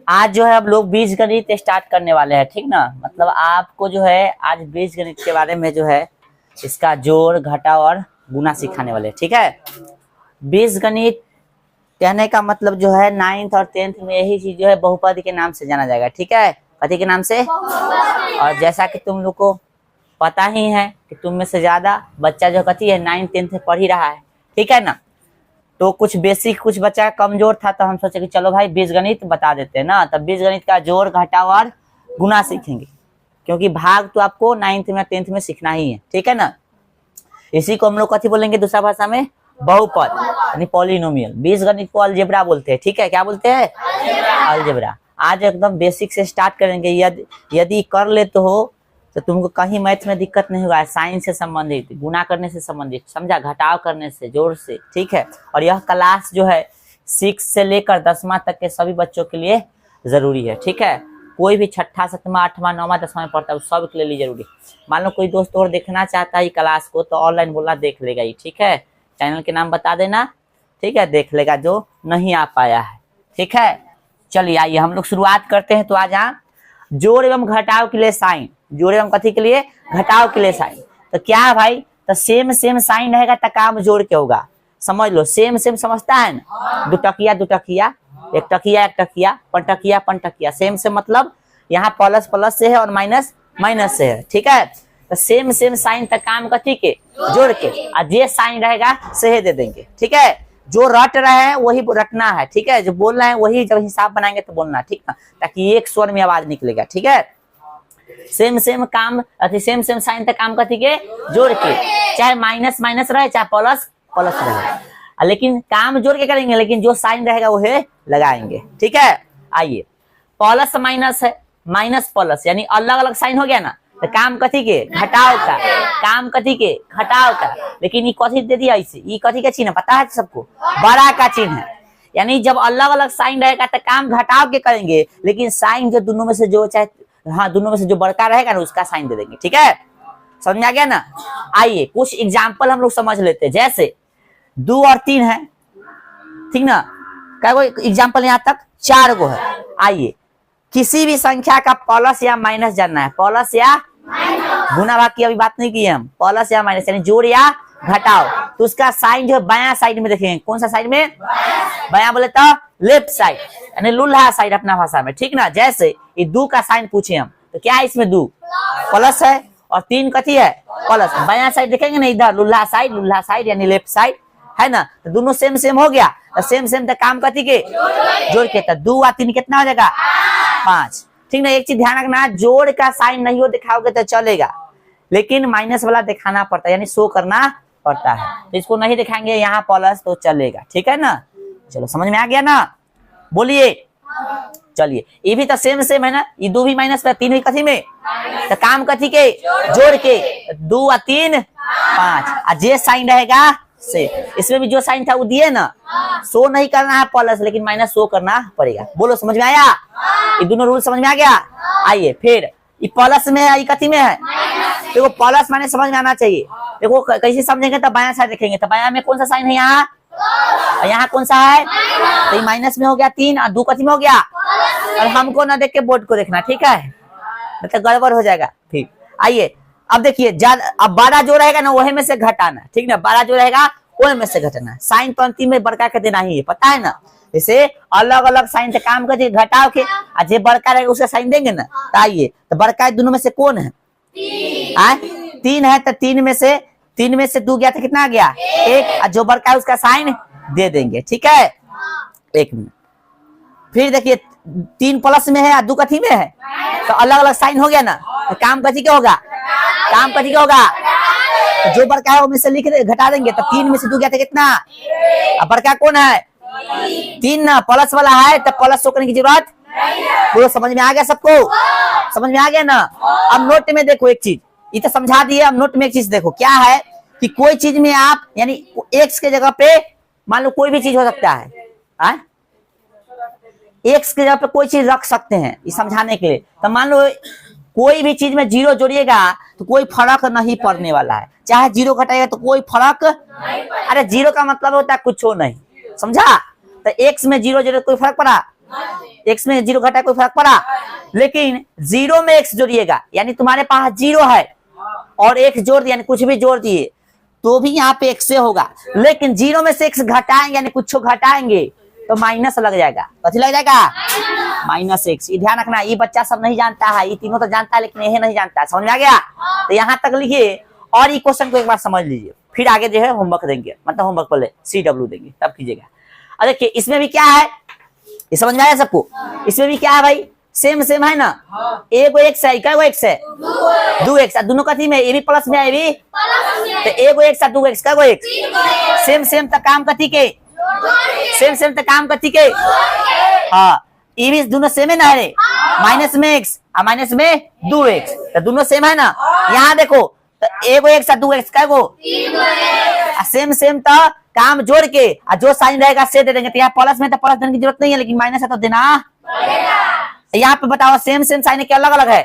आज जो है अब लोग बीजगणित स्टार्ट करने वाले हैं, ठीक ना। मतलब आपको जो है आज बीजगणित के बारे में जो है इसका जोड़ घटाव और गुना सिखाने वाले हैं, ठीक है। बीजगणित कहने का मतलब जो है 9th और 10th में यही चीज जो है बहुपद के नाम से जाना जाएगा, ठीक है। कथी के नाम से? और जैसा कि तुम लोग को पता ही है कि तुम में से ज्यादा बच्चा जो कथी है 9th 10th में पढ़ ही रहा है, ठीक है ना। तो कुछ बेसिक कुछ बच्चा कमजोर था तो हम सोचे कि चलो भाई बीजगणित बता देते हैं ना। तब बीजगणित का जोड़ घटाव और गुना सीखेंगे, क्योंकि भाग तो आपको 9th में 10th में सीखना ही है, ठीक है ना। इसी को हम लोग कथी बोलेंगे दूसरा भाषा में? बहुपद यानी पॉलिनोमियल। बीजगणित को अलजेब्रा बोलते हैं, ठीक है। क्या बोलते हैं? अलजेब्रा। आज एकदम बेसिक से स्टार्ट करेंगे। यदि कर लेते हो तो तुमको कहीं मैथ में दिक्कत नहीं होगा। साइंस से संबंधित, गुना करने से संबंधित, समझा, घटाव करने से, जोड़ से, ठीक है। और यह क्लास जो है 6 से लेकर 10वां तक के सभी बच्चों के लिए जरूरी है, ठीक है। कोई भी 6ठा 7वां 8वां 9वां 10वां में पढ़ता है सब के लिए जरूरी। मान लो कोई दोस्त और देखना चाहता है क्लास को तो ऑनलाइन बोलना, देख लेगा ही, ठीक है। चैनल के नाम बता देना, ठीक है, देख लेगा जो नहीं आ पाया है, ठीक है। चलिए आइए हम लोग शुरुआत करते हैं। तो आज यहाँ जोड़ एवं घटाव के लिए साइन, जोड़ एवं कथी के लिए? घटाव के लिए साइन। तो क्या है भाई? तो सेम साइन रहेगा तो काम जोड़ के होगा, समझ लो। सेम समझता है ना, दुटकिया दुटकिया, एक टकिया एक टकिया, पंटकिया पंटकिया। सेम मतलब यहाँ प्लस प्लस से है और माइनस माइनस से है, ठीक है। तो सेम साइन तक काम कथी के? जोड़ के। और जे साइन रहेगा सही दे देंगे, ठीक है। जो रट रहे हैं वही रटना है, ठीक है। जो बोल रहे हैं वही जब हिसाब बनाएंगे तो बोलना, ठीक ना, ताकि एक स्वर में आवाज निकलेगा, ठीक है। सेम काम सेम साइन तक काम कथी के? जोड़ के। चाहे माइनस माइनस रहे चाहे प्लस प्लस रहे, लेकिन काम जोड़ के करेंगे, लेकिन जो साइन रहेगा वो है लगाएंगे, ठीक है। आइए प्लस माइनस है, माइनस प्लस यानी अलग अलग साइन हो गया ना। तो काम कथी के? घटाव का। काम कथी के? घटाव का। लेकिन ये कथी दे दिया इसे? ये कथी का चिन्ह पता है सबको? बड़ा का चिन्ह है। यानी जब अलग अलग साइन रहेगा तो काम घटाव के करेंगे, लेकिन साइन जो दोनों में से जो चाहे, हाँ दोनों में से जो बड़का रहेगा ना उसका साइन दे देंगे, ठीक है। समझ आ गया ना। आइए कुछ एग्जाम्पल हम लोग समझ लेते हैं। जैसे 2 और 3 है, ठीक ना। क्या कोई एग्जाम्पल यहाँ तक 4 गो है। आइए किसी भी संख्या का प्लस या माइनस जानना है, प्लस या गुना भाग की अभी बात नहीं की है हम। प्लस या माइनस यानी जोड़ या घटाव, तो उसका साइन जो है बायां साइड में देखेंगे। कौन सा साइड में? बायां बोले तो लेफ्ट साइड यानी लुल्हा साइड अपना भाषा में, ठीक ना। जैसे ये 2 का साइन पूछे हम तो क्या है इसमें? 2 प्लस है और 3 कथी है? प्लस। बायां साइड देखेंगे ना, इधर लुल्हा साइड यानी लेफ्ट साइड है ना। तो दोनों सेम हो गया। तो सेम तो काम कथी के? जोड़ के। तो 2 और 3 कितना हो जाएगा? 5, ठीक ना। एक चीज ध्यान रखना, जोड़ का साइन नहीं हो दिखाओगे तो चलेगा, लेकिन माइनस वाला दिखाना पड़ता है यानी शो करना पड़ता है। तो इसको नहीं दिखाएंगे यहाँ प्लस तो चलेगा, ठीक है ना। चलो समझ में आ गया ना, बोलिए। चलिए ये भी तो सेम है ना, ये 2 भी माइनस में, 3 भी कथी में? तो काम कथी के? जोड़ के। 2 और 3 5, और जे साइन रहेगा से। इसमें भी जो साइन था वो दिए ना, शो नहीं करना है प्लस, लेकिन माइनस शो करना पड़ेगा। बोलो समझ में आया? ये दोनों रूल समझ में आ गया। आइए फिर ये प्लस में है, ये कथी में है? देखो प्लस माइनस समझ में आना चाहिए। देखो कैसे समझेंगे तो बायां साइड देखेंगे तो बायां में कौन सा साइन है? यहाँ। यहाँ कौन सा है? तो ये माइनस में हो गया 3 और 2 कथी में हो गया? और हमको ना देख के बोर्ड को देखना, ठीक है, मतलब गड़बड़ हो जाएगा। ठीक, आइए अब देखिए, अब 12 जो रहेगा ना वही में से घटाना, ठीक ना। 12 जो रहेगा वही में से घटाना। साइन पंक्ति में बड़का के देना ही है, पता है ना। जैसे अलग अलग साइन से काम करते घटाव के, और जो बड़का रहेगा उसका साइन देंगे ना। तो आइए तो बड़का दोनों में से कौन है? 3 है। तो 3 में से 2 गया तो कितना आ गया? 1, और जो बड़का है उसका साइन दे देंगे, ठीक है। 1 मिनट फिर देखिए 3 प्लस में है और 2 कथी में है, तो अलग अलग साइन हो गया ना। तो काम कथी क्या होगा? काम कथी क्या होगा? तो जो बड़का है वो में से लिख घटा देंगे। तो 3 में से 2 गया था कितना? अब बड़का कौन है? 3 ना, प्लस वाला है तो प्लस शो करने की जरूरत पूरा। समझ में आ गया सबको? समझ में आ गया ना। अब नोट में देखो एक चीज, ये तो समझा दिए। अब नोट में एक चीज देखो, क्या है कि कोई चीज में आप यानी एक्स के जगह पे मान लो कोई भी चीज हो सकता है, एक्स के जगह पे कोई चीज रख सकते हैं, ये समझाने के लिए। तो मान लो कोई भी चीज में 0 जोड़िएगा तो कोई फर्क नहीं पड़ने वाला है, चाहे 0 घटाएगा तो कोई फर्क। अरे 0 का मतलब होता है कुछ नहीं, समझा। तो एक्स में 0 जोड़े कोई फर्क पड़ा एक्स में जीरो घटा कोई फर्क पड़ा? लेकिन जीरो में एक्स जोड़िएगा यानी तुम्हारे पास जीरो है और एक्स जोड़ दिया यानी कुछ भी जोड़ दिए तो भी यहाँ पे एक्स से होगा, लेकिन जीरो में से एक्स घटाएंगे यानी कुछ घटाएंगे तो माइनस लग जाएगा। कथी लग जाएगा? Minus x. ये ध्यान रखना, ये बच्चा सब नहीं जानता है, ये तीनों तो जानता है लेकिन ये नहीं जानता है। समझ में आ गया? तो यहाँ तक लिखिए और ये क्वेश्चन को एक बार समझ लीजिए, फिर आगे जो है होमवर्क देंगे, मतलब होमवर्क पहले CW देंगे तब कीजिएगा। अब देखिए इसमें भी क्या है, ये समझ में आया सबको? इसमें भी क्या है भाई? सेम सेम है ना, एगो एक्स है, क्या एक्स है? 2x। दोनों कथी में? ये भी प्लस में है, ये भी तो एगो एक्स है 2x, क्या एक्स? सेम सेम तक काम कथी के? सेम सेम तक काम कथी के? हाँ, ये भी दोनों सेम है ना रे, माइनस में एक्स और माइनस में 2x, तो दोनों सेम है ना। यहाँ देखो तो एगो एक्स और 2x, क्या गो? सेम सेम तो काम जोड़ के और जो साइन रहेगा से दे देंगे। तो यहाँ प्लस में तो प्लस देने की जरूरत नहीं है, लेकिन माइनस है तो देना। यहाँ पे बताओ सेम सेम साइन क्या अलग अलग है?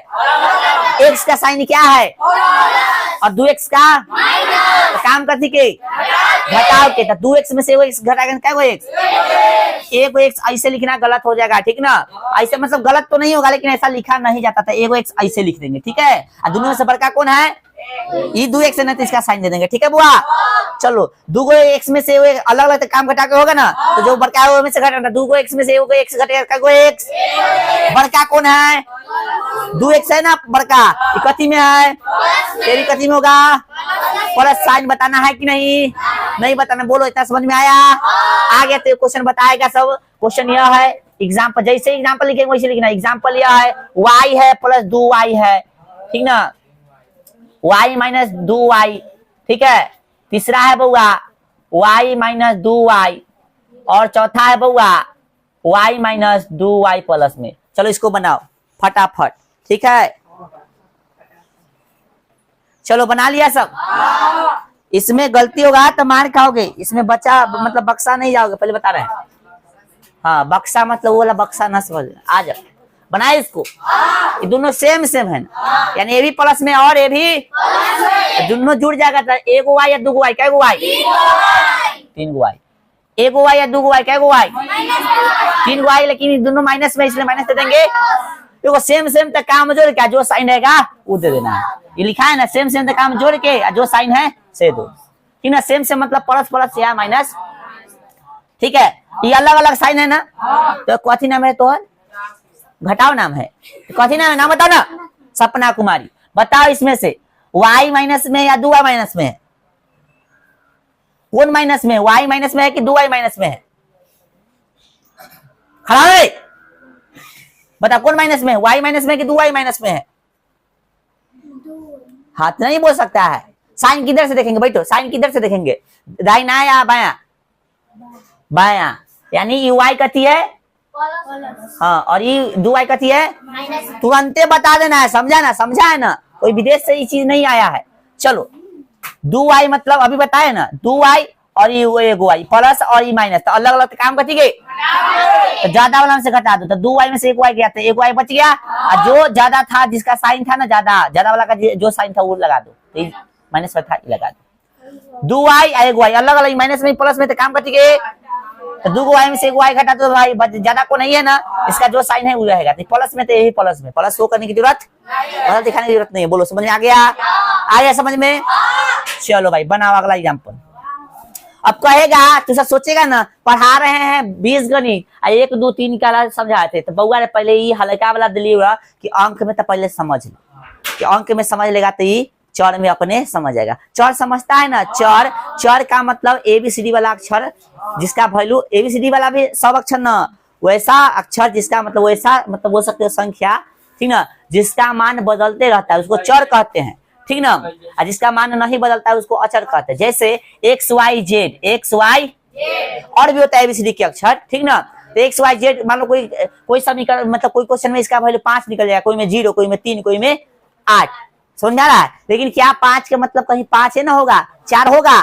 एक्स का साइन क्या है और 2x का तो काम करती के घटाओ के, तो 2x में से एगो एक्स घटा के क्या गो एक्स? एगो एक्स ऐसे लिखना गलत हो जाएगा, ठीक ना? ऐसे मतलब गलत तो नहीं होगा लेकिन ऐसा लिखा नहीं जाता था, एगो एक्स ऐसे लिख देंगे, ठीक है? और दोनों में से बड़का कौन है? ये 2x है ना, तो इसका साइन दे देंगे, ठीक है बुआ? चलो दूगो एक्स में से अलग अलग काम घटा के होगा ना, तो जो बड़का है वो में से घटाना, दूगो एक्स में से एगो एक्स घटेगा, क्या एक्स? बड़का कौन है? 2x है ना बड़का, कथी में है? तेरी कथी में होगा? प्लस साइन बताना है कि नहीं? नहीं बताना, बोलो इतना समझ में आया? आगे तो क्वेश्चन बताएगा सब। क्वेश्चन यह है, एग्जाम्पल जैसे एग्जाम्पल लिखेंगे वैसे लिखना। एग्जाम्पल यह है, y है प्लस 2y है, ठीक ना? y माइनस 2y, ठीक है? तीसरा है बउआ y माइनस 2y और चौथा है बउआ y माइनस 2y प्लस में। चलो इसको बनाओ फटाफट, ठीक है? चलो बना लिया सब? इसमें गलती होगा तो मार खाओगे, इसमें बच्चा मतलब बक्सा नहीं जाओगे, पहले बता रहे हैं। हाँ, बक्सा मतलब वो वाला बक्सा ना समझ। आ जाओ बनाए इसको। ये दोनों सेम सेम है ना, यानी ये भी प्लस में और ये भी दोनों जुड़ जाएगा तो एगो y या दूगो y, क्या गो y? 3 y। एगो y या दूगो y, क्या गो y? 3 y, लेकिन दोनों माइनस में इसलिए माइनस दे देंगे। देखो सेम सेम तक काम जोड़ के जो साइन रहेगा वो दे देना है। ये लिखा है ना, सेम सेम तक काम जोड़ के जो साइन है से दो, ठीक ना? सेम सेम मतलब प्लस प्लस या माइनस, ठीक है? ये अलग अलग साइन है ना, तो कथी नाम है? तो घटाओ नाम है, कथी नाम है? नाम बताओ ना। सपना कुमारी। बताओ इसमें से y माइनस में या 2y माइनस में है? कौन माइनस में? y माइनस में है कि 2y माइनस में है? खड़ा है, बता कौन माइनस में है? y माइनस में है कि 2y माइनस में है? हाथ नहीं बोल सकता है। साइन किधर से देखेंगे? बैठो, साइन किधर से देखेंगे? दाहिना या बाया? बाया, यानी y कथी है? हाँ, और ये 2y कथी है? तुरंते बता देना है, समझा ना? समझा है ना? कोई विदेश से ये चीज नहीं आया है। चलो 2y मतलब अभी बताए ना, 2y और ये एगो y प्लस और ये माइनस, तो अलग अलग काम कथी गए? तो ज्यादा वाला से घटा दो, तो 2y में से 1y गया तो 1y बच गया, और जो ज्यादा था जिसका साइन था ना, ज्यादा वाला का जो साइन था वो लगा दो, तो माइनस में था ये लगा दो। 2y और 1y अलग अलग, माइनस में प्लस में तो काम कथी गए? तो 2y में से 1y घटा तो भाई ज्यादा को नहीं है ना, इसका जो साइन है वो रहेगा। तो प्लस में तो यही प्लस में, प्लस शो करने की जरूरत, प्लस दिखाने की जरूरत नहीं है। बोलो समझ में आ गया? आ गया समझ में? चलो भाई बनाओ अगला एग्जाम्पल। अब कहेगा तो सब सोचेगा ना, पढ़ा रहे हैं 20 गणित 1 2 3 का समझाए थे, तो बउआ ने पहले ये हल्का वाला दिलिएगा कि अंक में तो पहले समझ लो, कि अंक में समझ लेगा तो ये चर में अपने समझ जाएगा। चर समझता है ना? चर, चर का मतलब ABCD वाला अक्षर जिसका वैल्यू ABCD वाला भी सब अक्षर ना, वैसा अक्षर जिसका मतलब वैसा मतलब बोल सकते हो संख्या, ठीक ना? जिसका मान बदलते रहता है उसको चर कहते हैं, ठीक ना? और जिसका मान नहीं बदलता है उसको अचर कहते हैं। जैसे XY और भी होता है ABCD के अक्षर, ठीक ना? तो XYZ मान लो कोई सब निकल, मतलब कोई क्वेश्चन में इसका वैल्यू 5 निकल जाएगा, कोई में 0, कोई में 3, कोई में 8, समझ में आ रहा है? लेकिन क्या 5 का मतलब कहीं 5 है ना होगा, 4 होगा?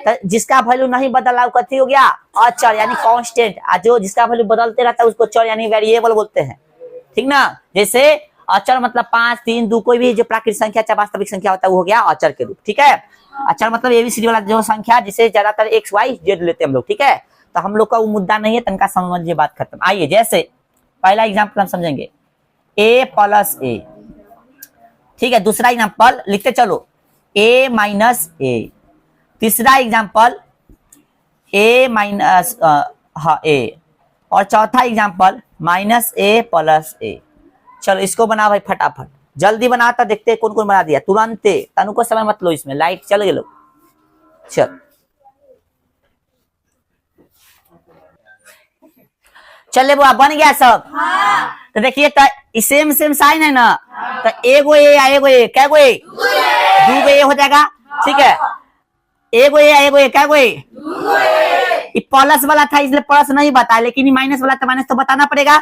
तो जिसका वैल्यू नहीं बदला कथी हो गया? अचर यानी कांस्टेंट। जो जिसका वैल्यू बदलते रहता है उसको चर यानी वेरिएबल बोलते हैं, ठीक ना? जैसे अचर मतलब 5 3 2, कोई भी जो प्राकृतिक संख्या चाहे वास्तविक संख्या होता है वो हो गया अचर के रूप, ठीक है? अचर मतलब ABCD वाला जो संख्या जिसे ज्यादातर XYZ लेते हैं हम लोग, ठीक है? तो हम लोग का वो मुद्दा नहीं है, तनका समझिए, बात खत्म। आइए, जैसे पहला एग्जाम्पल हम समझेंगे, a प्लस ए, ठीक है। दूसरा एग्जाम्पल लिखते चलो, a माइनस ए। तीसरा एग्जाम्पल a माइनस ए, और चौथा एग्जाम्पल माइनस ए प्लस ए। चलो इसको बना भाई फटाफट, जल्दी बनाता, देखते कौन कौन बना दिया तुरंत। तनु को समय मत लो, इसमें लाइट चल गए लोग। चल चले बुआ, बन गया सब। तो देखिए, तो सेम सेम साइन है ना, तो एगो ए या एगो ए, क्या गो ए, दो ए हो जाएगा, ठीक है। एगो ए या एगो ए, क्या गो ए, प्लस वाला था इसलिए प्लस नहीं बताया, लेकिन माइनस वाला था, माइनस तो बताना पड़ेगा,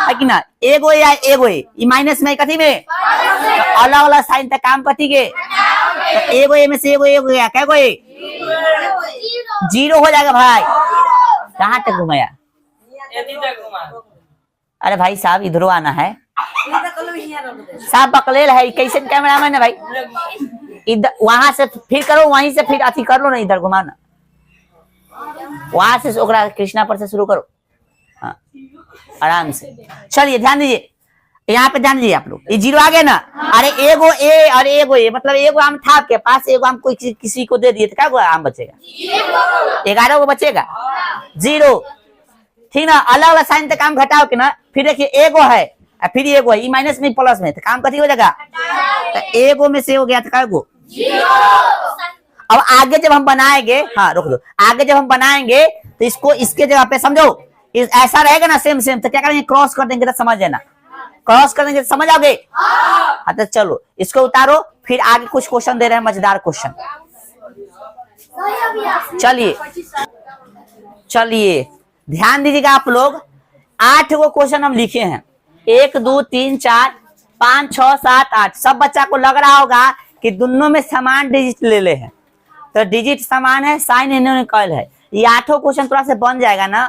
है कि ना। एगो ए या एगो ए, माइनस में कथी में, अलग अलग साइन था, काम कथी के, तो एगो ए में से एगो ए हो गया, क्या गो ए, जीरो हो जाएगा भाई। कहाँ तक घुमाया, अरे भाई साहब इधरो आना है, साहब बकलेल है, कैसे कैमरा मैन है भाई, इधर वहां से फिर करो, वहीं से फिर अथी कर लो ना, इधर घुमाना, वहां से ओकरा कृष्णा पर से शुरू करो, हाँ आराम से। चलिए ध्यान दीजिए, यहाँ पे ध्यान दीजिए आप लोग, ये जीरो आ गया ना। अरे एगो ए और एगो ए, मतलब एगो आम था आपके पास, एगो आम कोई किसी को दे दिए तो क्या आम बचेगा, 11 को बचेगा, जीरो, ठीक ना। अलग अलग साइन तक काम घटाओ के ना, फिर देखिए एगो है फिर एगो है, माइनस में प्लस में, तो काम कथी हो जाएगा, तो एगो में से हो गया तो क्या गो, अब आगे जब हम बनाएंगे, हाँ रोक दो, आगे जब हम बनाएंगे तो इसको इसके जगह पे समझो, ऐसा रहेगा ना सेम सेम, तो क्या करेंगे, क्रॉस कर देंगे तो समझ लेना, क्रॉस कर देंगे तो समझ आओगे। हाँ तो चलो इसको उतारो, फिर आगे कुछ क्वेश्चन दे रहे हैं, मजेदार क्वेश्चन। चलिए चलिए ध्यान दीजिएगा आप लोग, 8 गो क्वेश्चन हम लिखे हैं, 1 2 3 4 5 6 7 8। सब बच्चा को लग रहा होगा कि दोनों में समान डिजिट ले ले हैं, तो डिजिट समान है, साइन इन्होंने कॉल है, ये 8 क्वेश्चन थोड़ा से बन जाएगा ना,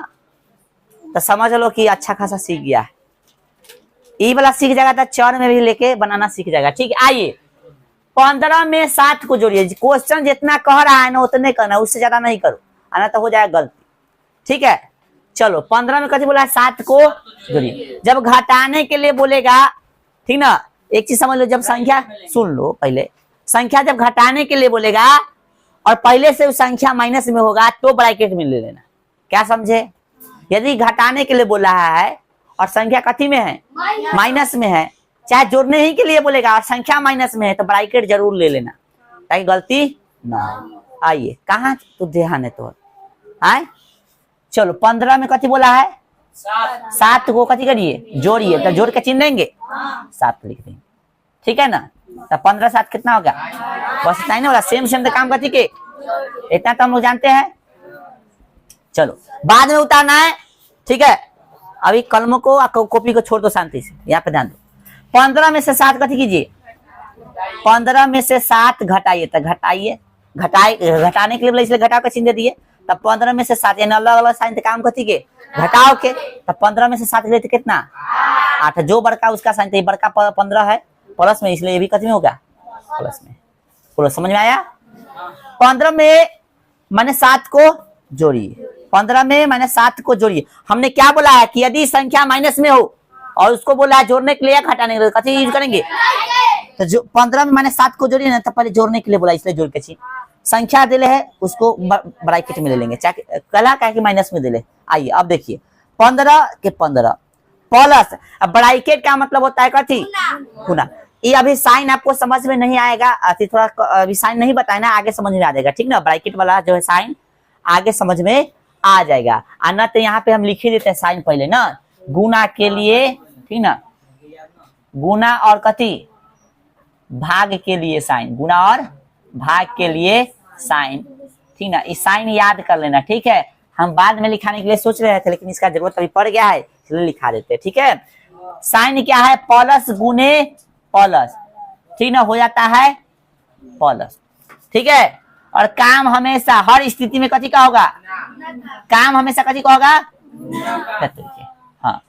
तो समझ लो कि अच्छा खासा सीख गया है। ई वाला सीख जाएगा तो चर में भी लेके बनाना सीख जाएगा, ठीक है। आइए 15 में 7 को जोड़िए, क्वेश्चन जितना कह रहा है ना उतने करना, उससे ज्यादा नहीं करो, आना तो हो जाएगा गलती, ठीक है। चलो 15 में कैसे बोला है, 7 को जोड़िए। जब घटाने के लिए बोलेगा, ठीक ना, एक चीज समझ लो, जब संख्या सुन लो पहले, संख्या जब घटाने के लिए बोलेगा और पहले से संख्या माइनस में होगा तो ब्रैकेट में ले लेना, क्या समझे। यदि घटाने के लिए बोला है और संख्या कथी में है, माइनस में है, चाहे जोड़ने ही के लिए बोलेगा और संख्या माइनस में है, तो ब्रैकेट जरूर ले लेना, ताकि गलती ना हो। आइए कहाँ तो ध्यान है तो आए। चलो 15 में कथी बोला है, 7 को कथी करिए, जोड़िए, तो जोड़ के चिन्ह देंगे, 7 लिख देंगे, ठीक है ना। तो 15 7 कितना होगा, बस इतना ही ना होगा, सेम सेम काम कथी के, इतना तो हम लोग जानते हैं। चलो बाद में उतारना है, ठीक है। अभी कलमों को कॉपी को छोड़ दो शांति से, यहाँ पे ध्यान दो। 15 में से 7 कथी कीजिए, 15 में से 7 घटाइए, तो घटाइए, घटाने के लिए बोले इसलिए घटाओ का चिन्ह दे दिए। तब 15 में से 7, यानी अलग अलग साइन काम कथी के, घटाओ के। तब 15 में से 7 लेते कितना, 8, जो बड़का उसका साइन, तो बड़का 15 है प्लस में, इसलिए ये भी कथी में होगा, प्लस में। बोलो समझ में आया। 15 में मैंने 7 को जोड़िए, 15 में मैंने 7 को जोड़िए। हमने क्या बोला है कि यदि संख्या माइनस में हो और उसको बोला है जोड़ने के लिए या घटाने के लिए, कथी यूज करेंगे, तो जो 15 में मैंने 7 को जोड़िए ना, तो पहले जोड़ने के लिए बोला, इसलिए जोड़ के छी संख्या दिले है उसको ब्रैकेट में ले लेंगे, चाहे कला क्या कि माइनस में दिले। आइए अब देखिए 15 के 15 प्लस, अब ब्रैकेट का मतलब होता है कथी, गुना। ये अभी साइन आपको समझ में नहीं आएगा, अभी थोड़ा अभी साइन नहीं बताया ना, आगे समझ में आ जाएगा, ठीक ना। ब्रैकेट वाला जो है साइन आगे समझ में आ जाएगा, आना तो यहाँ पे हम लिख ही देते हैं साइन पहले ना, गुना के लिए, ठीक ना, गुना और कथी, भाग के लिए साइन, गुना और भाग के लिए साइन, ठीक ना। इस साइन याद कर लेना, ठीक है। हम बाद में लिखाने के लिए सोच रहे थे, लेकिन इसका जरूरत अभी पड़ गया है, इसलिए लिखा देते हैं, ठीक है। साइन क्या है, प्लस गुने प्लस, ठीक ना, हो जाता है प्लस, ठीक है। और काम हमेशा हर स्थिति में कथी का होगा, काम हमेशा कथी का होगा, हाँ,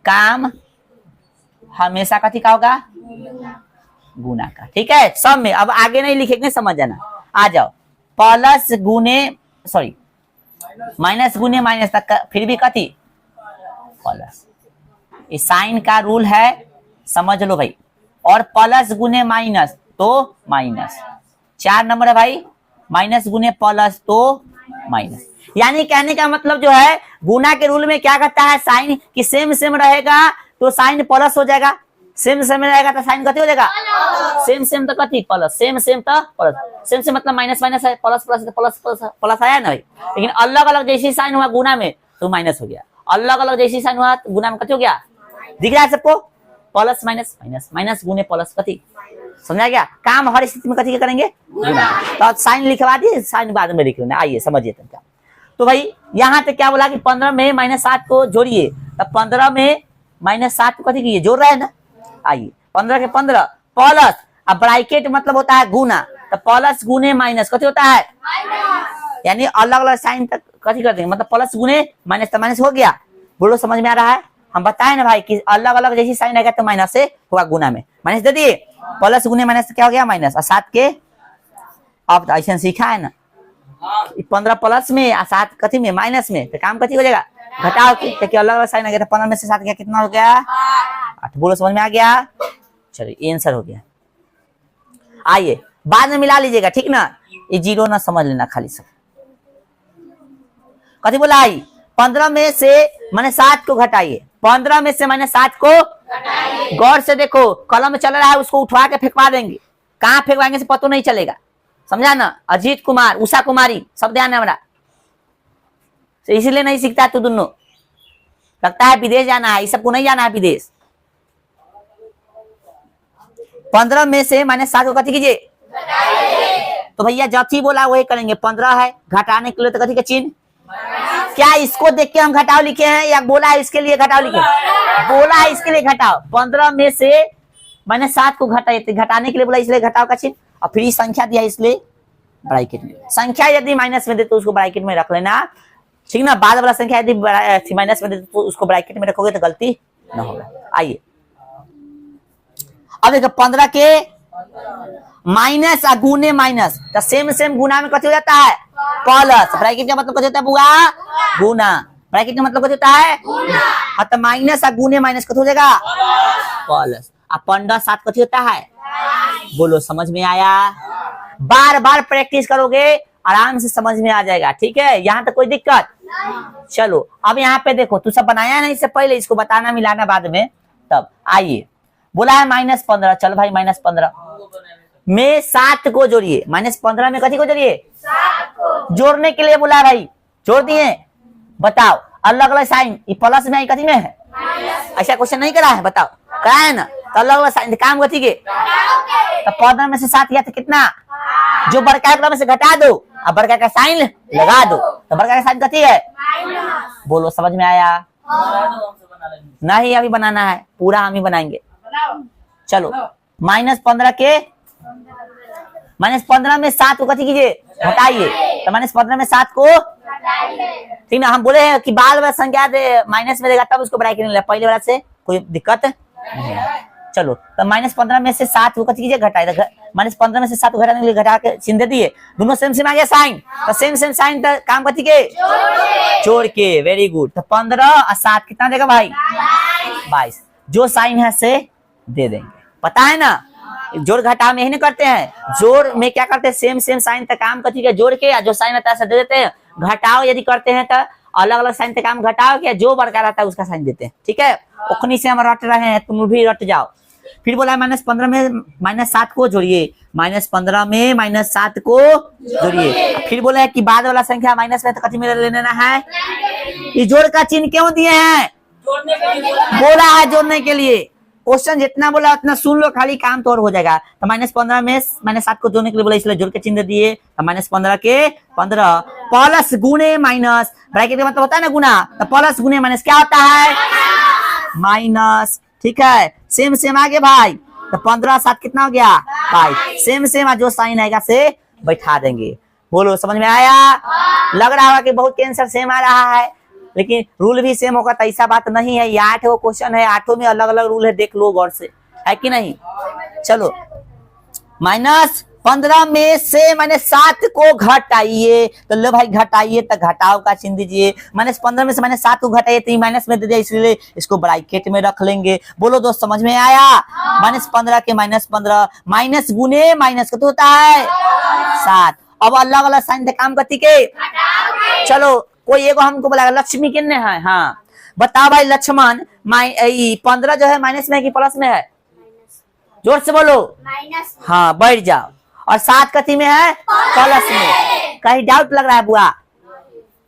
काम हमेशा कथी का होगा, गुना का, ठीक है। सब में अब आगे नहीं लिखेंगे, समझ जाना। आ जाओ, प्लस गुने, सॉरी माइनस गुने माइनस तक फिर भी कथी प्लस। इस साइन का रूल है, समझ लो भाई। और प्लस गुने माइनस तो माइनस। 4 नंबर है भाई, माइनस गुने प्लस तो माइनस। यानी कहने का मतलब जो है गुना के रूल में क्या करता है, साइन की सेम सेम रहेगा तो साइन प्लस हो जाएगा, सेम सेम रहेगा तो साइन कथी हो जाएगा, सेम सेम तो कथी प्लस, सेम सेम तो प्लस। सेम सेम मतलब माइनस माइनस है, plus plus plus plus plus आया ना भाई। लेकिन अलग अलग जैसे साइन हुआ गुना में तो माइनस हो गया, अलग अलग जैसे साइन हुआ गुना में कथी हो गया, दिख रहा है सबको, प्लस माइनस माइनस माइनस गुने प्लस कथी, समझा गया। काम हर स्थिति में कथी करेंगे गुना। तो साइन लिखवा दिए, साइन बाद में लिख लेना। आइए समझिए तब क्या। तो भाई यहाँ पे क्या बोला कि 15 में -7 को जोड़िए, तब 15 में -7 को कथी कीजिए, जोड़ रहे हैं ना। आइए 15 के 15 प्लस, अब ब्रैकेट मतलब होता है गुना, तो प्लस गुने माइनस कथी होता है यानी अलग अलग साइन तक कथी कर देंगे, मतलब प्लस गुने माइनस तो माइनस हो गया। बोलो समझ में आ रहा है। हम बताए ना भाई कि अलग अलग जैसी साइन आएगा तो माइनस से होगा, गुना में माइनस दे दिए, प्लस गुने माइनस क्या हो गया माइनस, और 7 के अब ऐसा सीखा है ना 15 प्लस में और 7 कथी में माइनस में, तो काम कथी हो जाएगा घटाओ के, क्योंकि अलग अलग साइन आ गया। तो 15 में से 7 गया कितना हो गया 8। बोलो समझ में आ गया। चलिए आंसर हो गया। आइए बाद में मिला लीजिएगा ठीक ना, ये जीरो ना समझ लेना खाली सब। कथी बोला आई 15 में से -7 को घटाइए, 15 में से -7 को गौर से देखो, कलम चल रहा है उसको उठवा के फेंकवा देंगे, कहाँ फेंकवाएंगे से पता नहीं चलेगा, समझा ना। अजीत कुमार, उषा कुमारी सब ध्यान है हमारा, इसीलिए नहीं सीखता तू दोनों, लगता है विदेश जाना है, इस सबको नहीं जाना है विदेश। 15 में से -7 को कथी कीजिए, तो भैया जथी बोला वही करेंगे। 15 है, घटाने के लिए तो कथी का चिन्ह, क्या इसको देख के हम घटाओ लिखे हैं या बोला है इसके लिए घटाओ लिखे, बोला है इसके लिए घटाओ। 15 में से -7 को घटाने के लिए बोला इसलिए घटाओ का चिन्ह, और फिर संख्या दिया इसलिए ब्रैकेट में। संख्या यदि माइनस में दे तो उसको ब्रैकेट में रख लेना ठीक ना, बाद वाला संख्या यदि माइनस में दे तो उसको ब्रैकेट में रखोगे तो गलती ना होगा। आइए अब देखो 15 के माइनस और गुने माइनस, तो सेम सेम गुना में कथी हो जाता है प्लस, ब्रैकेट का मतलब कथी होता है बुआ गुना, ब्रैकेट का मतलब कथी होता है हाँ, तो माइनस और गुने माइनस कथी हो जाएगा प्लस, और 15 7 कथी होता है। बोलो समझ में आया। बार बार प्रैक्टिस करोगे आराम से समझ में आ जाएगा, ठीक है, यहाँ तक कोई दिक्कत। चलो अब यहाँ पे देखो, तू सब बनाया ना इससे पहले, इसको बताना मिलाना बाद में। तब आइए बोला है -15, चल भाई -15 में 7 को जोड़िए, -15 में कथी को जोड़िए, जोड़ने के लिए बोला भाई, जोड़ दिए। बताओ अलग अलग साइन, ये प्लस में कथी में है, ऐसा क्वेश्चन नहीं करा है, बताओ करा है ना। तो अलग अलग साइन काम कथी के, तो 15 में से 7 गया तो कितना, जो बड़का में से घटा दो और बड़का का साइन लगा दो, तो बड़का का साइन कथी है। बोलो समझ में आया। नहीं अभी बनाना है, पूरा हम ही बनाएंगे। चलो -15 के -15 में 7 को कथी कीजिए घटाइए, तो -15 में 7 को ठीक ना। हम बोले हैं कि बाद वाला संख्या दे माइनस में देगा तब उसको ब्रैकेट में, पहले वाला से कोई दिक्कत नहीं है। चलो तो -15 में से 7 को कथी कीजिए घटाइए, -15 में से 7 को घटाने के लिए घटा के चिन्ह दे दिए, दोनों सेम सेम आ गया साइन, तो सेम सेम साइन तो काम कथी के जोड़ के। Very good. तो 15 और 7 कितना देगा भाई 22, जो साइन है से दे देंगे, पता है ना। जोड़ घटाव में ही नहीं करते हैं, जोड़ में क्या करते हैं सेम सेम साइन तक काम कथी के जोड़ के, जो साइन आता है दे देते हैं। घटाओ यदि करते हैं तो अलग अलग साइन तक काम घटाओ के, जो बड़का रहता है उसका साइन देते हैं, ठीक है। उखनी से हम रट रहे हैं, तुम भी रट जाओ। फिर बोला -15 में -7 को जोड़िए, -15 में -7 को जोड़िए। फिर बोला है कि बाद वाला संख्या माइनस में तो कथी में ले लेना है, ये जोड़ का चिन्ह क्यों दिए हैं, बोला है जोड़ने के लिए। क्वेश्चन जितना बोला उतना सुन लो, खाली काम तो और हो जाएगा। तो -15 में -7 को जोड़ने के लिए बोला, इसलिए जोड़ के चिन्ह दिए। तो -15 के 15 प्लस गुने माइनस, ब्रैकेट का मतलब होता है ना गुना, तो प्लस गुने माइनस क्या होता है माइनस, ठीक है। सेम सेम आगे भाई, तो 15 7 कितना हो गया भाई, सेम सेम जो साइन आएगा से बैठा देंगे। बोलो समझ में आया। लग रहा है कि बहुत के आंसर सेम आ रहा है, लेकिन रूल भी सेम होगा तो ऐसा बात नहीं है। ये 8 क्वेश्चन है, 8 में अलग अलग रूल है, देख लो गौर से, है कि नहीं। चलो 15 में से मैंने 7 को घटाइए, तो लो भाई घटाइए, तो घटाओ का चिन्ह दीजिए। -15 में से मैंने 7 को घटाइए, तो माइनस में दे दिया, इसलिए इसको ब्रैकेट में रख लेंगे। बोलो दोस्त समझ में आया? -15 के -15 माइनस गुने माइनस का तो होता है 7। अब अलग अलग साइन काम करती के चलो, कोई एगो हमको बोला लक्ष्मी कितने है? हाँ बताओ भाई लक्ष्मण 15 जो है माइनस में है कि प्लस में है? जोर से बोलो। माइनस। हाँ बैठ जाओ। और 7 कथी में है? प्लस में। कहीं डाउट लग रहा है बुआ?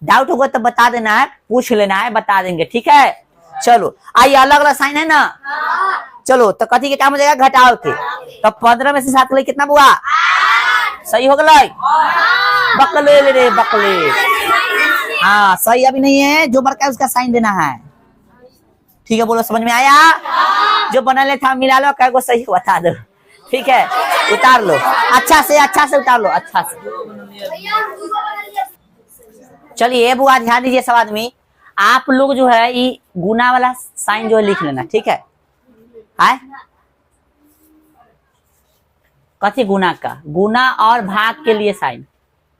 डाउट होगा तो बता देना है, पूछ लेना है, बता देंगे, ठीक है। चलो आइए, अलग अलग साइन है ना। चलो तो कथी के काम हो जाएगा? घटाओ के। तो 15 में से 7 ले कितना बुआ? सही हो गया? बकले ले रे बकले। हाँ सही अभी नहीं है, जो बड़का है उसका साइन देना है, ठीक है। बोलो समझ में आया? जो बना था मिला लो, कई को सही बता दो, ठीक है। उतार लो अच्छा से उतार लो, अच्छा से। चलिए बुआ ध्यान दीजिए सब आदमी, आप लोग जो है ये गुना वाला साइन जो है लिख लेना, ठीक है। कथी गुना का? गुना और भाग के लिए साइन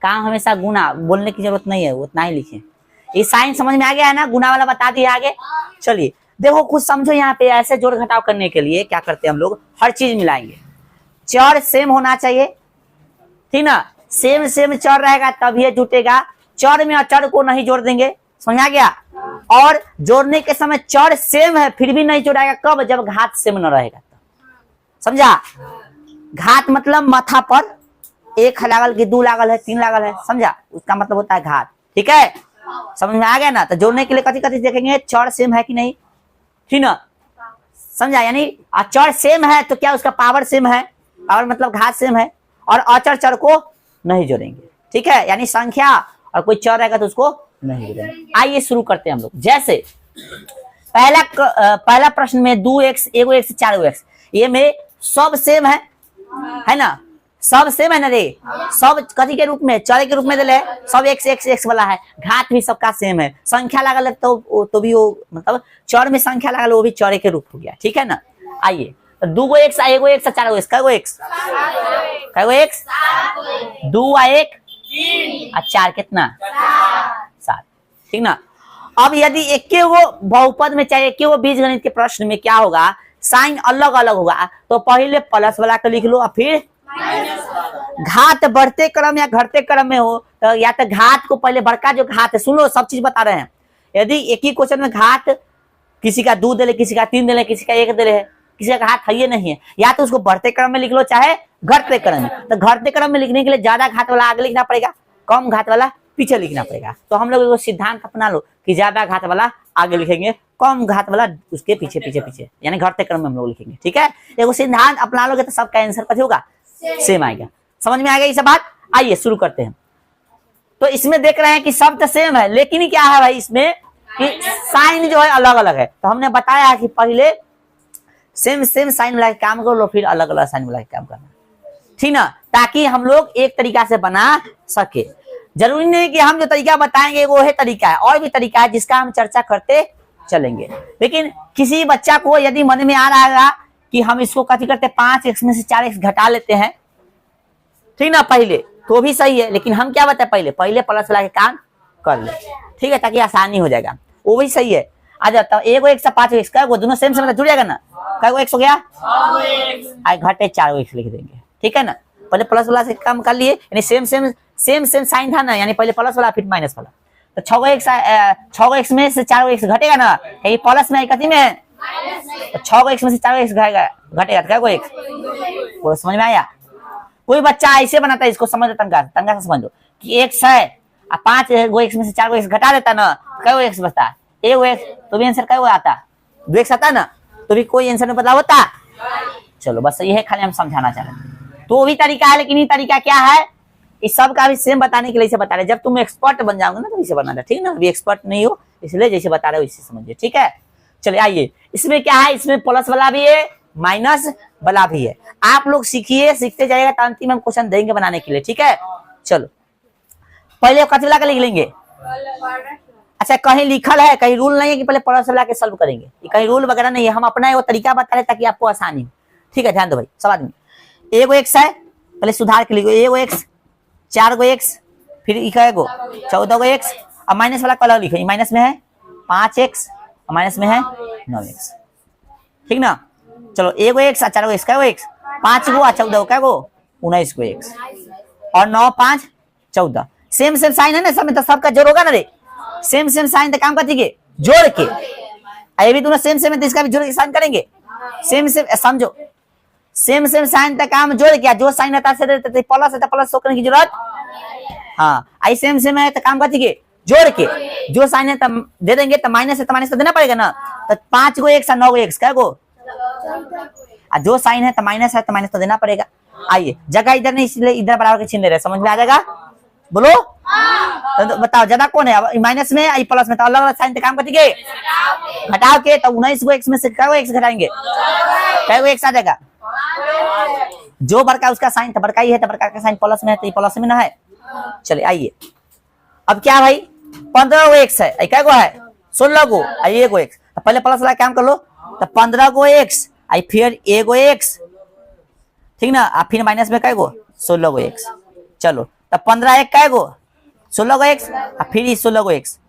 काम हमेशा गुना, बोलने की जरूरत नहीं है, उतना ही लिखे। ये साइन समझ में आ गया है ना? गुना वाला बता दिया आगे। चलिए देखो कुछ समझो, यहाँ पे ऐसे जोड़ घटाव करने के लिए क्या करते हैं हम लोग? हर चीज मिलाएंगे, चर सेम होना चाहिए, ठीक ना। सेम चर रहेगा तब ये जुटेगा, चर में अचर को नहीं जोड़ देंगे, समझा गया। और जोड़ने के समय चर सेम है फिर भी नहीं जोड़ाएगा, कब? जब घात सेम न रहेगा, समझा। घात मतलब माथा पर 1 लागल कि 2 लागल है, 3 लागल है, समझा, उसका मतलब होता है घात, ठीक है। समझ में आ गया ना? तो जोड़ने के लिए कथी कथी देखेंगे? चर सेम है कि नहीं, ठीक ना, समझा। यानी अचर सेम है तो क्या उसका पावर सेम है, पावर मतलब घात सेम है, और अचर चर को नहीं जोड़ेंगे, ठीक है। यानी संख्या और कोई चर रहेगा तो उसको नहीं जोड़ेंगे। आइए शुरू करते हैं हम लोग। जैसे पहला प्रश्न में 2x 1x 4x, ये में सब सेम है ना, सब सेम है ना रे। सब कथी के रूप में? चर के रूप में दिले, सब x वाला है, घात भी सबका सेम है, संख्या लागल तो भी वो मतलब चर में संख्या लागल वो भी चर के रूप हो गया, ठीक है ना। आइए तो 2 x 1 x 4 x, कई x? 2 1 3 4 कितना? 7, ठीक ना। अब यदि एक बहुपद में चाहे एक बीजगणित के प्रश्न में क्या होगा? साइन अलग अलग होगा, तो पहले प्लस वाला को लिख लो और फिर घात बढ़ते क्रम या घटते क्रम में हो तो या तो घात को पहले बड़का जो घात है, सुन लो सब चीज बता रहे हैं। यदि एक ही क्वेश्चन में घात किसी का 2 दे, किसी का 3 दे, किसी का 1 दे है, किसी का घात है नहीं है, या तो उसको बढ़ते क्रम में लिख लो चाहे घटते क्रम में। तो घटते क्रम में लिखने के लिए ज्यादा घात वाला आगे लिखना पड़ेगा, कम घात वाला पीछे लिखना पड़ेगा। तो हम लोग सिद्धांत अपना लो कि ज्यादा घात वाला आगे लिखेंगे, कम घात वाला उसके पीछे पीछे पीछे, यानी घटते क्रम में हम लोग लिखेंगे, ठीक है। एगो सिद्धांत अपना लोगे तो सबका आंसर कथी होगा? सेम आएगा। समझ में आ गया ये सब बात? आइए शुरू करते हैं। तो इसमें देख रहे हैं कि सब तो सेम है, लेकिन क्या है भाई इसमें कि साइन जो है अलग अलग है। तो हमने बताया कि पहले सेम साइन मिला के काम कर लो, फिर अलग अलग साइन मिला के काम करना, ठीक ना, ताकि हम लोग एक तरीका से बना सके। जरूरी नहीं कि हम जो तरीका बताएंगे वो है तरीका है, और भी तरीका है जिसका हम चर्चा करते चलेंगे। लेकिन किसी बच्चा को यदि मन में आ रहा है कि हम इसको कथी करते 5x में से 4x घटा लेते हैं, ठीक ना, पहले तो भी सही है, लेकिन हम क्या बताए पहले प्लस वाला के काम कर ले, ठीक है, ताकि आसानी हो जाएगा, वो भी सही है। आ जाता है 1 से 5x का दोनों सेम जुड़ जाएगा ना, कई x हो गया? घटे 4x लिख देंगे, ठीक है ना। पहले प्लस वाला से काम कर लिए, यानी सेम साइन था ना, यानी पहले प्लस वाला फिर माइनस वाला। तो 6x में से 4x घटेगा ना, कहीं प्लस में कथी में है? तो 6x में से 4x घटेगा, क्या x? समझ में आया? कोई बच्चा ऐसे बनाता है, इसको समझ तंगा से समझ लो कि x है, 5x में से 4x घटा देता ना, कई x बचता? 1x, तो भी आंसर क्या आता? 2x आता ना, तो भी कोई आंसर में बदलाव होता? चलो बस ये है, खाली हम समझाना चाह रहे हैं। तो वो भी तरीका है, लेकिन ये तरीका क्या है, इस सब का भी सेम बताने के लिए इसे बता रहे। जब तुम एक्सपर्ट बन जाओगे ना तो इसे बनाना, ठीक है ना। अभी एक्सपर्ट नहीं हो, इसलिए जैसे बता रहे हो इसे समझिए, ठीक है। चलिए आइए, इसमें क्या है, इसमें प्लस वाला भी है, माइनस वाला भी है। आप लोग सीखिए, सीखते जाइएगा तो अंतिम हम क्वेश्चन देंगे बनाने के लिए, ठीक है। चलो पहले कथी वाला लिख लेंगे? अच्छा, कहीं लिखल है, कहीं रूल नहीं है कि पहले प्लस वाला के सॉल्व करेंगे, कहीं रूल वगैरह नहीं है, हम अपना वो तरीका बता रहे ताकि आपको आसानी हो, ठीक है। ध्यान दो भाई सब आदमी। 1 x है, पहले सुधार के लिखो, ए गो एक्स, 4 गो एक्स, फिर इका गो 14 गो एक्स। अब माइनस वाला कलर लिखो, माइनस में है 5x और माइनस में है 9x, ठीक ना। चलो एगो एक्स और 4 गो एक्स, क्या गो एक्स 5 गो और 14 गो क्या गो 19 गो एक्स, और 9 5 14 सेम सेम साइन है ना सब में, तो सबका जोड़ होगा ना रे, सेम सेम साइन तो काम करती है जोड़ के, ये भी दोनों सेम सेम है तो इसका भी जोड़ के साइन करेंगे, सेम सेम समझो, सेम सेम साइन तक काम जोड़ के, जो साइन रहता है प्लस है तो प्लस शो करने की जरूरत, हाँ आई सेम सेम है तो काम करती है जोड़ के, जो साइन है तब दे देंगे, तो माइनस है तो माइनस तो देना पड़ेगा ना, तो 5 गो एक्स और 9 गो एक्स क्या गो, जो साइन है तो माइनस तो देना पड़ेगा। आइए जगह इधर नहीं इसलिए इधर बराबर के छीन ले रहे, समझ में आ जाएगा, बोलो तो बताओ ज्यादा कौन है, माइनस में आई प्लस में, तो अलग अलग साइन पे काम करती है, घटाओ के तो 19 गो एक्स में से क्या गो एक्स घटाएंगे, क्या गो एक्स आ जाएगा, जो बड़का उसका साइन तो बड़का ही है, तो बड़का का साइन प्लस में है तो ये प्लस में ना है। चलिए आइए अब क्या भाई 15 गो एक्स है, क्या गो है 16 गो, ये गो एक्स, तो पहले प्लस वाला काम कर लो, तो 15 गो एक्स आई फिर ए गो एक्स, ठीक ना, और फिर माइनस में क्या गो 16 गो एक्स, चलो तो 15 एक क्या गो 16 गो एक्स और फिर 16 गो एक्स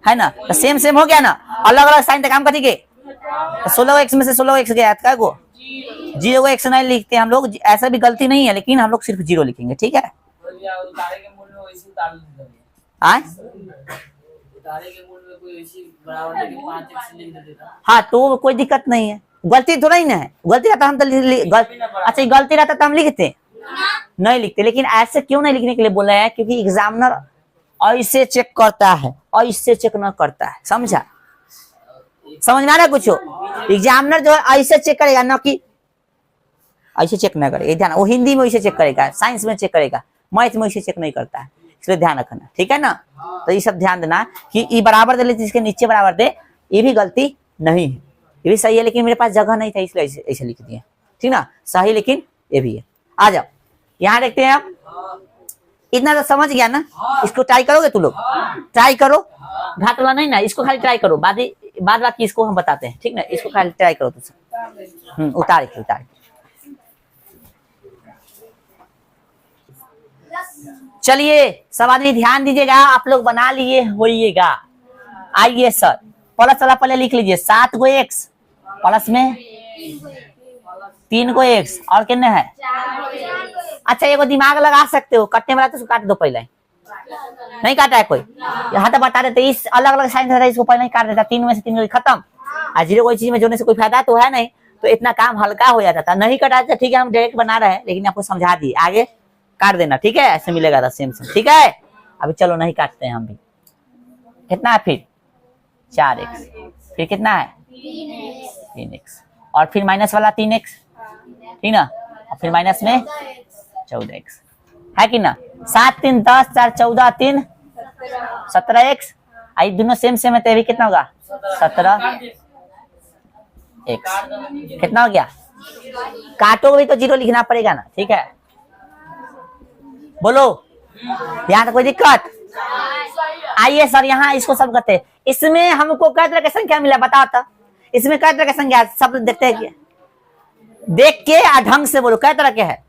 है ना, तो सेम सेम हो गया ना, अलग अलग साइन तो काम कर दी, तो 16 गो एक्स में से 16 गो एक्स गया क्या गो 0 गो एक्स नहीं लिखते हम लोग, ऐसा भी गलती नहीं है, लेकिन हम लोग सिर्फ 0 लिखेंगे, ठीक है। हाँ तो कोई दिक्कत नहीं है, गलती तो नहीं है, गलती रहता हम तो अच्छा गलती रहता तो हम लिखते नहीं लिखते, लेकिन ऐसे क्यों नहीं लिखने के लिए बोल रहे हैं, क्योंकि एग्जामिनर ऐसे चेक करता है, ऐसे चेक न करता है, समझा, समझ में आ रहा है कुछ, एग्जामिनर जो है ऐसे चेक करेगा ना कि ऐसे चेक ना करेगा, ध्यान, वो हिंदी में वैसे चेक करेगा, साइंस में चेक करेगा, मैथ में वैसे चेक नहीं करता है, इसलिए ध्यान रखना, ठीक है ना। तो ये सब ध्यान देना कि ये बराबर दे लेते इसके नीचे बराबर दे, ये भी गलती नहीं है, ये भी सही है, लेकिन मेरे पास जगह नहीं था इसलिए ऐसे लिख दिए, ठीक ना, सही लेकिन ये भी है। आ जाओ यहाँ देखते हैं, आप इतना तो समझ गया ना, इसको ट्राई करोगे तुम लोग, ट्राई करो, घाट वाला नहीं ना, इसको खाली ट्राई करो, बाद बाकी इसको हम बताते हैं, ठीक ना, इसको खाली ट्राई करो तुम, उतार के चलिए सब आदमी ध्यान दीजिएगा, आप लोग बना लिए होइएगा। आइए सर प्लस वाला पहले लिख लीजिए, 7 गो एक्स प्लस में 3 गो एक्स और कितने है, अच्छा एगो दिमाग लगा सकते हो, कटने वाला तो काट दो, पहले नहीं काटा है कोई, यहाँ तो बता देते, इस अलग अलग साइन रहता है, इसको पहले ही काट देता, 3 में से 3 खत्म, और 0 कोई चीज में जोड़ने से कोई फायदा तो है नहीं, तो इतना काम हल्का हो जाता था, नहीं कटा था, ठीक है हम डायरेक्ट बना रहे हैं, लेकिन आपको समझा दिए, आगे काट देना, ठीक है, ऐसे मिलेगा था सेम सेम, ठीक है। अभी चलो नहीं काटते हैं हम भी, कितना है फिर 4x, फिर कितना है 3x, और फिर माइनस वाला 3x, ठीक ना, और फिर माइनस में 14x है कि ना, 7 3 10 4 14 3 17x, आई दोनों सेम सेम है, तो भी कितना होगा 17x, कितना हो गया, काटो भी तो 0 लिखना पड़ेगा ना, ठीक है, बोलो यहाँ तक कोई दिक्कत। आइए सर यहाँ इसको सब करते हैं, इसमें हमको कई तरह की संख्या मिला, बताओ तो, इसमें कई तरह की संख्या सब देखते हैं, देख के ढंग से बोलो, कई तरह के है,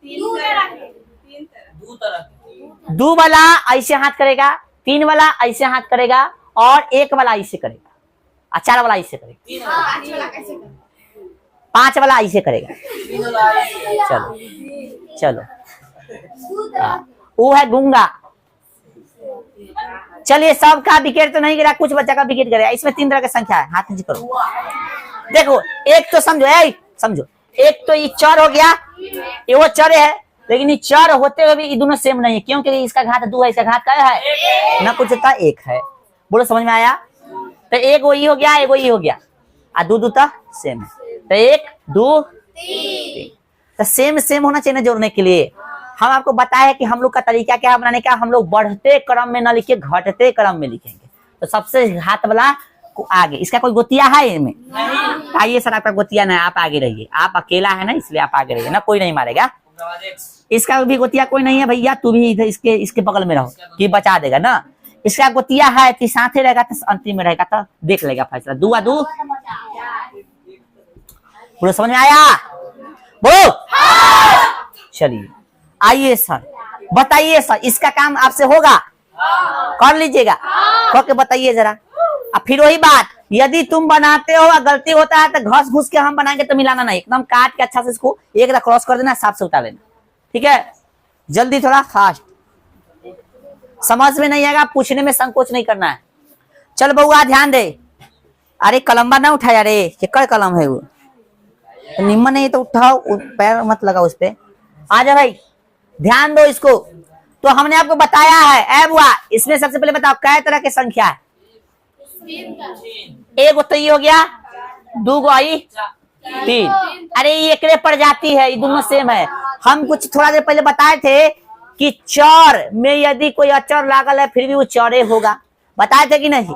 2 वाला ऐसे हाथ करेगा, 3 वाला ऐसे हाथ करेगा, और 1 वाला ऐसे करेगा, और 4 वाला ऐसे करेगा, 5 वाला ऐसे करेगा, चलो वो है गूंगा। चलिए सबका विकेट तो नहीं गिरा, कुछ बच्चा का विकेट गिरा, इसमें 3 तरह की संख्या है, हाथ नीचे करो, देखो एक तो समझो एक तो ये चर हो गया, ये वो चर है, लेकिन ये चर होते हुए भी ये दोनों सेम नहीं है, क्योंकि इसका घात 2 है, इसका घात क्या है ना, कुछ होता 1 है, बोलो समझ में आया, तो एक वही हो गया, एक वही हो गया, और 2 2 तो सेम है, तो 1 2 3, तो सेम सेम होना चाहिए ना जोड़ने के लिए। हम आपको बताया कि हम लोग का तरीका क्या है बनाने का, हम लोग बढ़ते क्रम में न लिखे, घटते क्रम में लिखेंगे, तो सबसे हाथ वाला को आगे, इसका कोई गोतिया है इनमें, आइए सर आपका गोतिया ना, आप आगे रहिए, आप अकेला है ना इसलिए आप आगे रहिए ना, कोई नहीं मारेगा, इसका भी गोतिया कोई नहीं है भैया, तू भी इधर इसके बगल में रहो कि बचा देगा ना, इसका गोतिया है कि साथ ही रहेगा तो अंतिम में रहेगा, तो देख लेगा फैसला, 2 आ 2, पूरा समझ में आया, बोलो चलिए आइए सर, बताइए सर, इसका काम आपसे होगा? कर लीजिएगा, करके बताइए जरा। अब फिर वही बात, यदि तुम बनाते हो और गलती होता है तो घस घुस के हम बनाएंगे तो मिलाना नहीं, एकदम काट के अच्छा से इसको एक क्रॉस कर देना, साफ से उतार लेना, ठीक है? जल्दी, थोड़ा फास्ट, समझ में नहीं आएगा पूछने में संकोच नहीं करना है। चल बउआ ध्यान दे। अरे कलम्बा ना उठाया रे, केकर कलम है वो, निम्न नहीं तो उठाओ, पैर मत लगा उस पे। आ जा भाई, ध्यान दो इसको। तो हमने आपको बताया है, ए बुआ, इसमें सबसे पहले बताओ कै तरह की संख्या है? एक तो ये हो गया, दो गो आई, तीन। अरे ये एक प्रजाति है, ये दोनों सेम है। हम कुछ थोड़ा देर पहले बताए थे कि चौर में यदि कोई अचर लागल है फिर भी वो चौरे होगा, बताए थे कि नहीं?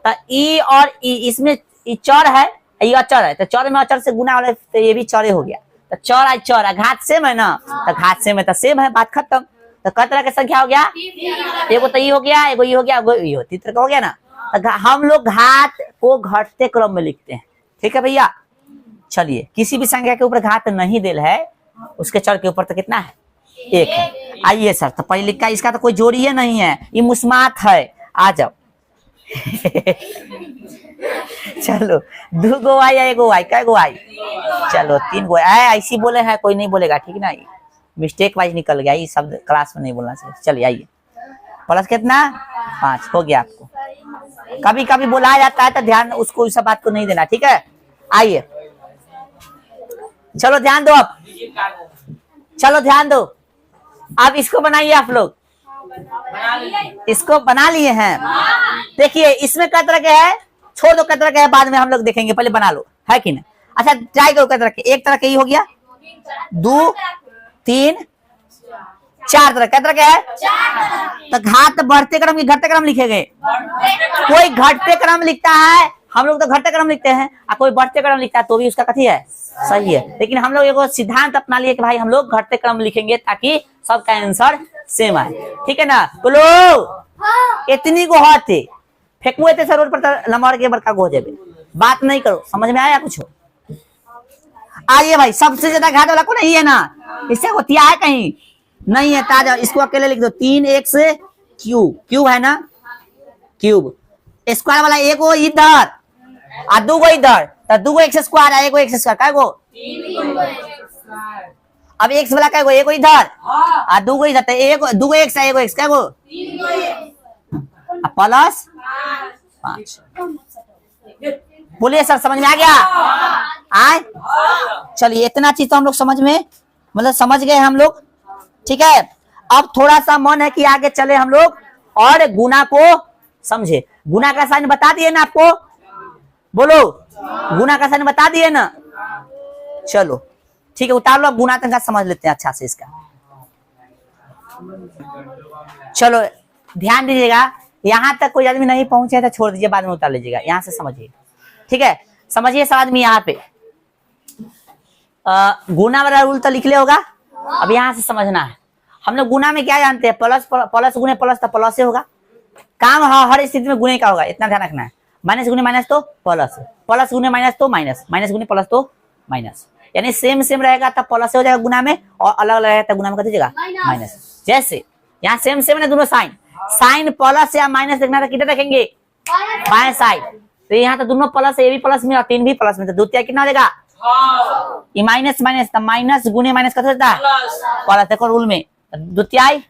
तो ई और ई, इसमें ई चौर है, ये अचर है, तो चौर में अचर से गुना वाले तो ये भी चौरे हो गया। तो चौर आई चौर, घात सेम है ना, तो घात सेम है तो सेम है, बात खत्म। तो कई तरह की संख्या हो गया? एगो तो ये हो गया, एगो ये हो गया, एगो ये हो, तीन तरह का हो गया ना। तो हम लोग घात को घटते क्रम में लिखते हैं, ठीक है भैया? चलिए, किसी भी संख्या के ऊपर घात नहीं दिल है, उसके चर के ऊपर तो कितना है? एक है। आइए सर, तो पहले का इसका तो कोई जोड़ी है नहीं है, ये मुस्मात है। आ जाओ चलो, दो गो आई, एगो आई, कै गो आई? चलो तीन गो आई, ऐसी बोले हैं, कोई नहीं बोलेगा, ठीक ना? मिस्टेक वाइज निकल गया, ये शब्द क्लास में नहीं बोलना चाहिए। चलिए आइए, प्लस कितना? 5 हो गया। आपको कभी कभी बुलाया जाता है तो ध्यान, उसको उस बात को नहीं देना, ठीक है? आइए, चलो ध्यान दो, अब चलो ध्यान दो। अब इसको बनाइए आप लोग, इसको बना लिए हैं। देखिए इसमें कई तरह के है, छोड़ दो कई तरह के है, बाद में हम लोग देखेंगे, पहले बना लो, है कि नहीं? अच्छा ट्राई करो कई तरह के। एक तरह के ही हो गया, 2 3 4 तरह, कई तरह के है? तो घात बढ़ते क्रम की घटते क्रम लिखे गए। कोई घटते क्रम लिखता है, हम लोग तो घटते क्रम लिखते हैं, और कोई बढ़ते क्रम लिखता है तो भी उसका कथी है? सही है। लेकिन हम लोग एक सिद्धांत अपना लिए कि भाई हम लोग घटते क्रम लिखेंगे ताकि सबका आंसर सेम आए, ठीक है ना? बोलो इतनी को हाथे फेंकू एते रोड पर लंबाड़ के बड़का गो जाबे, बात नहीं करो, समझ में आया कुछ? आइए भाई, सबसे ज्यादा घात वाला कौन है? ये ना, इससे होतिया है कहीं नहीं है? ताजा, इसको अकेले लिख दो, 3x क्यूब, क्यूब है ना, क्यूब। स्क्वायर वाला एक वो इधर और दो गो इधर, तो 2 x स्क्वायर है, 1 x स्क्वायर, कै गो? अब x वाला कै गो? 1 इधर और 2 इधर, तो 2 x है, 1 x, कै गो? प्लस 5। बोलिए सर, समझ में आ गया? आए, चलिए इतना चीज तो हम लोग समझ में, मतलब समझ गए हम लोग, ठीक है? अब थोड़ा सा मन है कि आगे चले हम लोग और गुना को समझे। गुना का साइन बता दिए ना आपको? बोलो, गुना का साइन बता दिए ना? चलो ठीक है, उतार लो, गुना तक समझ लेते हैं अच्छा से इसका। चलो ध्यान दीजिएगा, यहां तक कोई आदमी नहीं पहुंचे तो छोड़ दीजिए, बाद में उतार लीजिएगा, यहां से समझिए, ठीक है? समझिए सब आदमी यहाँ पे गुना वाला रूल तो लिख ले होगा, अब यहाँ से समझना है। हम लोग गुना में क्या जानते हैं? प्लस प्लस गुने प्लस तो प्लस से होगा, काम हर स्थिति में गुने का होगा, इतना ध्यान रखना है। माइनस गुने माइनस तो प्लस, प्लस गुने माइनस तो माइनस, माइनस गुने प्लस तो माइनस, यानी सेम सेम रहेगा तब प्लस हो जाएगा गुना में, और अलग अलग रहेगा तब गुना में कर दीजिएगा माइनस। जैसे यहाँ सेम सेम है दोनों साइन, साइन प्लस या माइनस देखना था, किधर रखेंगे? बाएं साइड। तो यहाँ तो दोनों प्लस है, ये भी प्लस में और 3 भी प्लस में, तो द्वितीय कितना देगा? ये माइनस माइनस, तो माइनस गुने माइनस का होता है प्लस, देखो रूल में द्वितीय।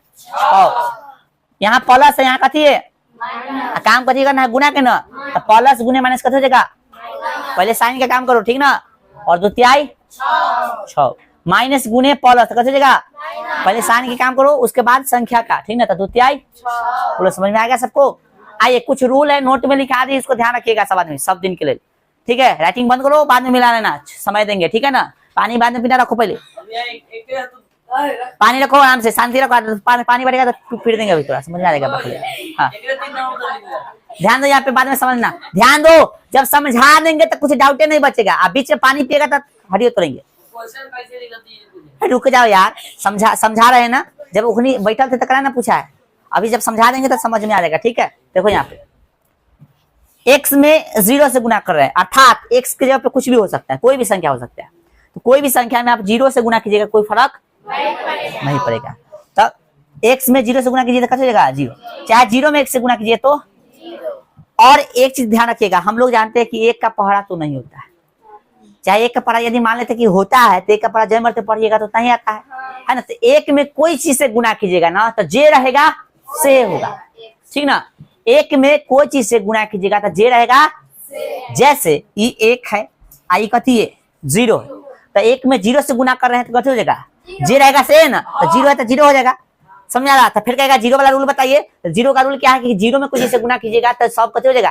यहाँ प्लस है, यहाँ कथी है? काम कथी करना है? गुना के ना, तो प्लस गुने माइनस का हो जाएगा, पहले साइन का काम करो, ठीक ना? और द्वितीय 6, माइनस गुने प्लस कैसे जाएगा? पहले साइन के काम करो, उसके बाद संख्या का, ठीक ना? तो द्वितीय। बोलो समझ में आ गया सबको? आइए, कुछ रूल है नोट में लिखा दी, इसको ध्यान रखिएगा सब आदमी, सब दिन के लिए, ठीक है? राइटिंग बंद करो, बाद में मिला लेना, समय देंगे, ठीक है ना? पानी बाद में पीना, रखो पहले पानी, रखो आराम से, शांति रखो, पानी बढ़ेगा तो फिर देंगे, अभी थोड़ा समझ में आ जाएगा। हाँ ध्यान दो यहाँ पे, बाद में समझना, ध्यान दो, जब समझा देंगे तो कुछ डाउट नहीं बचेगा। आप बीच में पानी पिएगा तो हड्डी उतरेंगे। रुक जाओ यार, समझा रहे हैं ना, जब उखनी बैठल थे तकरा ना पूछा है, अभी जब समझा देंगे तो समझ में आ जाएगा, ठीक है? देखो यहाँ पे x में 0 से गुना कर रहे हैं, अर्थात x के जगह पे कुछ भी हो सकता है, कोई भी संख्या हो सकता है, तो कोई भी संख्या में आप 0 से गुना कीजिएगा, कोई फर्क नहीं पड़ेगा। तो x में 0 से गुना कीजिए तो कैसे हो जाएगा 0, चाहे 0 में 1 से गुना कीजिए तो। और एक चीज ध्यान रखिएगा, हम लोग जानते हैं कि 1 का पहाड़ा तो नहीं होता है, चाहे 1 का पहाड़ा यदि मान लेते कि होता है तो 1 का पहाड़ा जय मरते पढ़िएगा तो नहीं आता है ना। तो 1 में कोई चीज से गुना कीजिएगा ना तो जे रहेगा से होगा, ठीक ना। 1 में कोई चीज से गुना कीजिएगा तो जे रहेगा, जैसे ये 1 है, आई कथी है 0, तो 1 में 0 से गुना कर रहे हैं तो कथी हो जाएगा जे रहेगा से ना, तो 0 है तो 0 हो जाएगा, समझ आ रहा था। फिर कहेगा 0 वाला रूल बताइए, तो 0 का रूल क्या है कि 0 में कुछ से गुना कीजिएगा तो सब कथी हो जाएगा,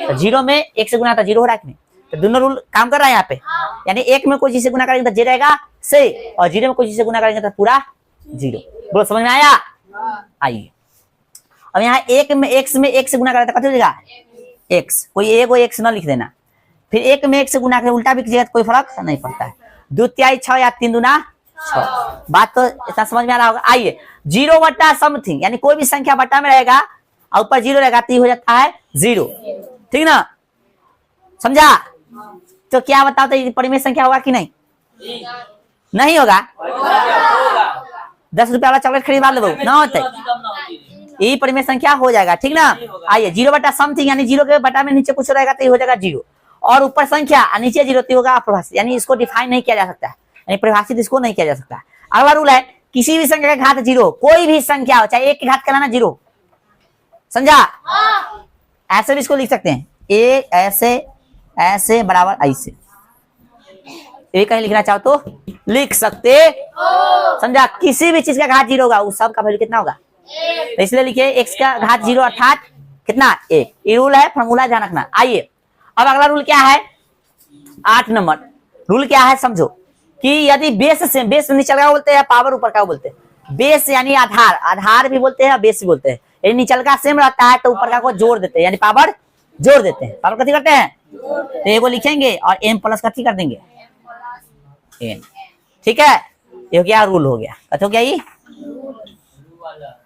तो 0 में 1 से गुना तो 0 हो रहा है कि नहीं, तो दोनों रूल काम कर रहा है यहाँ पे। यानी 1 में कोई चीज से गुना करेंगे तो जे रहेगा से, और 0 में कोई चीज से गुना करेंगे तो पूरा 0। बोलो समझ में आया। आइए अब यहाँ 1 में x में 1 से गुना करें तो कथी हो जाएगा x, कोई एगो x न लिख देना। फिर 1 में 1 से गुना करें उल्टा भी कीजिएगा तो कोई फर्क नहीं पड़ता है। 2 तिहाई 6 या 3 दूना 6, बात तो इतना समझ में आ रहा होगा। आइए 0 बटा समथिंग, यानी कोई भी संख्या बटा में रहेगा और ऊपर 0 रहेगा तो हो जाता है 0, ठीक ना, समझा। तो क्या बताओ तो ये परिमेय संख्या होगा कि नहीं, नहीं होगा। 10 रुपया वाला चॉकलेट खरीदवा लो ना होते, यही परिमेय संख्या हो जाएगा, ठीक ना। आइए 0 बटा समथिंग, यानी 0 के बटा में नीचे कुछ रहेगा तो हो जाएगा 0, और ऊपर संख्या नीचे 0 तो होगा अप्रभाषित, यानी इसको डिफाइन नहीं किया जा सकता है, यानी परिभाषित इसको नहीं किया जा सकता। अगला रूल है किसी भी संख्या का घात 0, कोई भी संख्या हो चाहे 1 के घात कहलाना 0, समझा। ऐसे भी इसको लिख सकते हैं, ए ऐसे ऐसे बराबर ऐसे, ये कहीं लिखना चाहो तो लिख सकते, समझा। किसी भी चीज का घात 0 होगा उस सब का वैल्यू कितना होगा, तो इसलिए लिखिए x का घात 0 अर्थात कितना 1, ये रूल है, फॉर्मूला ध्यान रखना। आइए अब अगला रूल क्या है, 8 नंबर रूल क्या है समझो, कि यदि बेस से, बेस नीचे का बोलते हैं, पावर ऊपर का बोलते हैं, बेस यानी आधार, आधार भी बोलते हैं बेस भी बोलते हैं। यदि नीचल का सेम रहता है तो ऊपर का को जोड़ देते हैं, यानी पावर जोड़ देते हैं। पावर कथी करते हैं, तो ये को लिखेंगे और m प्लस कथी कर देंगे n, ठीक है। ये क्या रूल हो गया, कथी हो गया ये।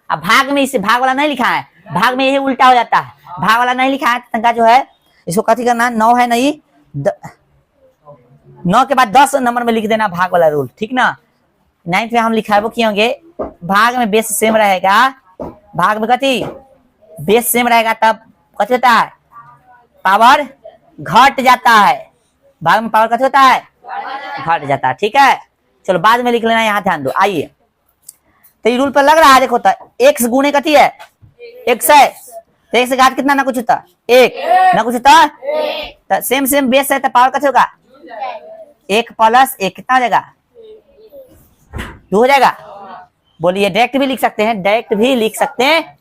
अब भाग में इसे भाग वाला नहीं लिखा है, भाग में यही उल्टा हो जाता है, भाग वाला नहीं लिखा है तंका जो है इसको कथी करना, 9 है नहीं 9 के बाद 10 नंबर में लिख देना भाग वाला रूल, ठीक ना। 9th में हम लिखा है वो क्या होंगे, भाग में बेस सेम रहेगा, भाग में कथी बेस सेम रहेगा तब कथी होता है पावर घट जाता है, भाग में पावर कथी होता है घट जाता है, ठीक है। चलो बाद में लिख लेना, यहाँ ध्यान दो। आइए तो ये रूल पर लग रहा है, देखो x गुणे कथी है x है, तो x से घात कितना ना कुछ होता 1 ना कुछ होता, तो सेम सेम बेस है तो पावर कथी होगा 1 प्लस 1 कितना हो जाएगा 2 हो जाएगा। बोलिए डायरेक्ट भी लिख सकते हैं, डायरेक्ट भी लिख सकते हैं,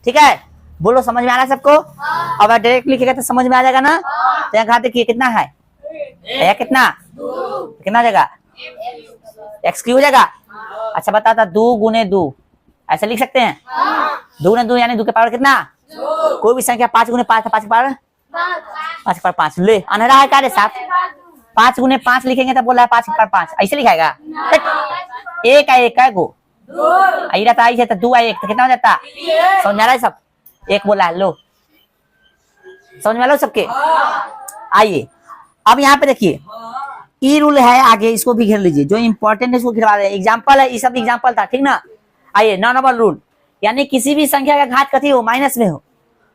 ठीक है। बोलो समझ में आ रहा है सबको। अब डायरेक्ट लिखेगा तो समझ में आ जाएगा ना। तो यहाँ घात देखिए कितना है, कितना कितना हो जाएगा x क्यू हो जाएगा। अच्छा बता था 2 गुने 2 ऐसे लिख सकते हैं, 2 गुने 2 यानी 2 के पावर कितना, कोई भी संख्या 5 गुने 5 5 के पावर 5 के पावर 5, ले अनहरा है क्या रे साहब, 5 गुने 5 लिखेंगे तो बोला है 5 के पावर 5 ऐसे लिखाएगा, एक है एक है गो आई रहता आई है तो 2 1 तो कितना हो जाता, समझ में आ रहा है सब, एक बोला है लो, समझ में आ लो सबके। आइए अब यहाँ पे देखिए ई रूल है आगे, इसको भी घेर लीजिए, जो इंपॉर्टेंट है इसको घेरवा रहे हैं, एग्जांपल है, ये सब एग्जांपल था, ठीक ना। आइए 9 नंबर रूल, यानी किसी भी संख्या का घात कथी हो माइनस में हो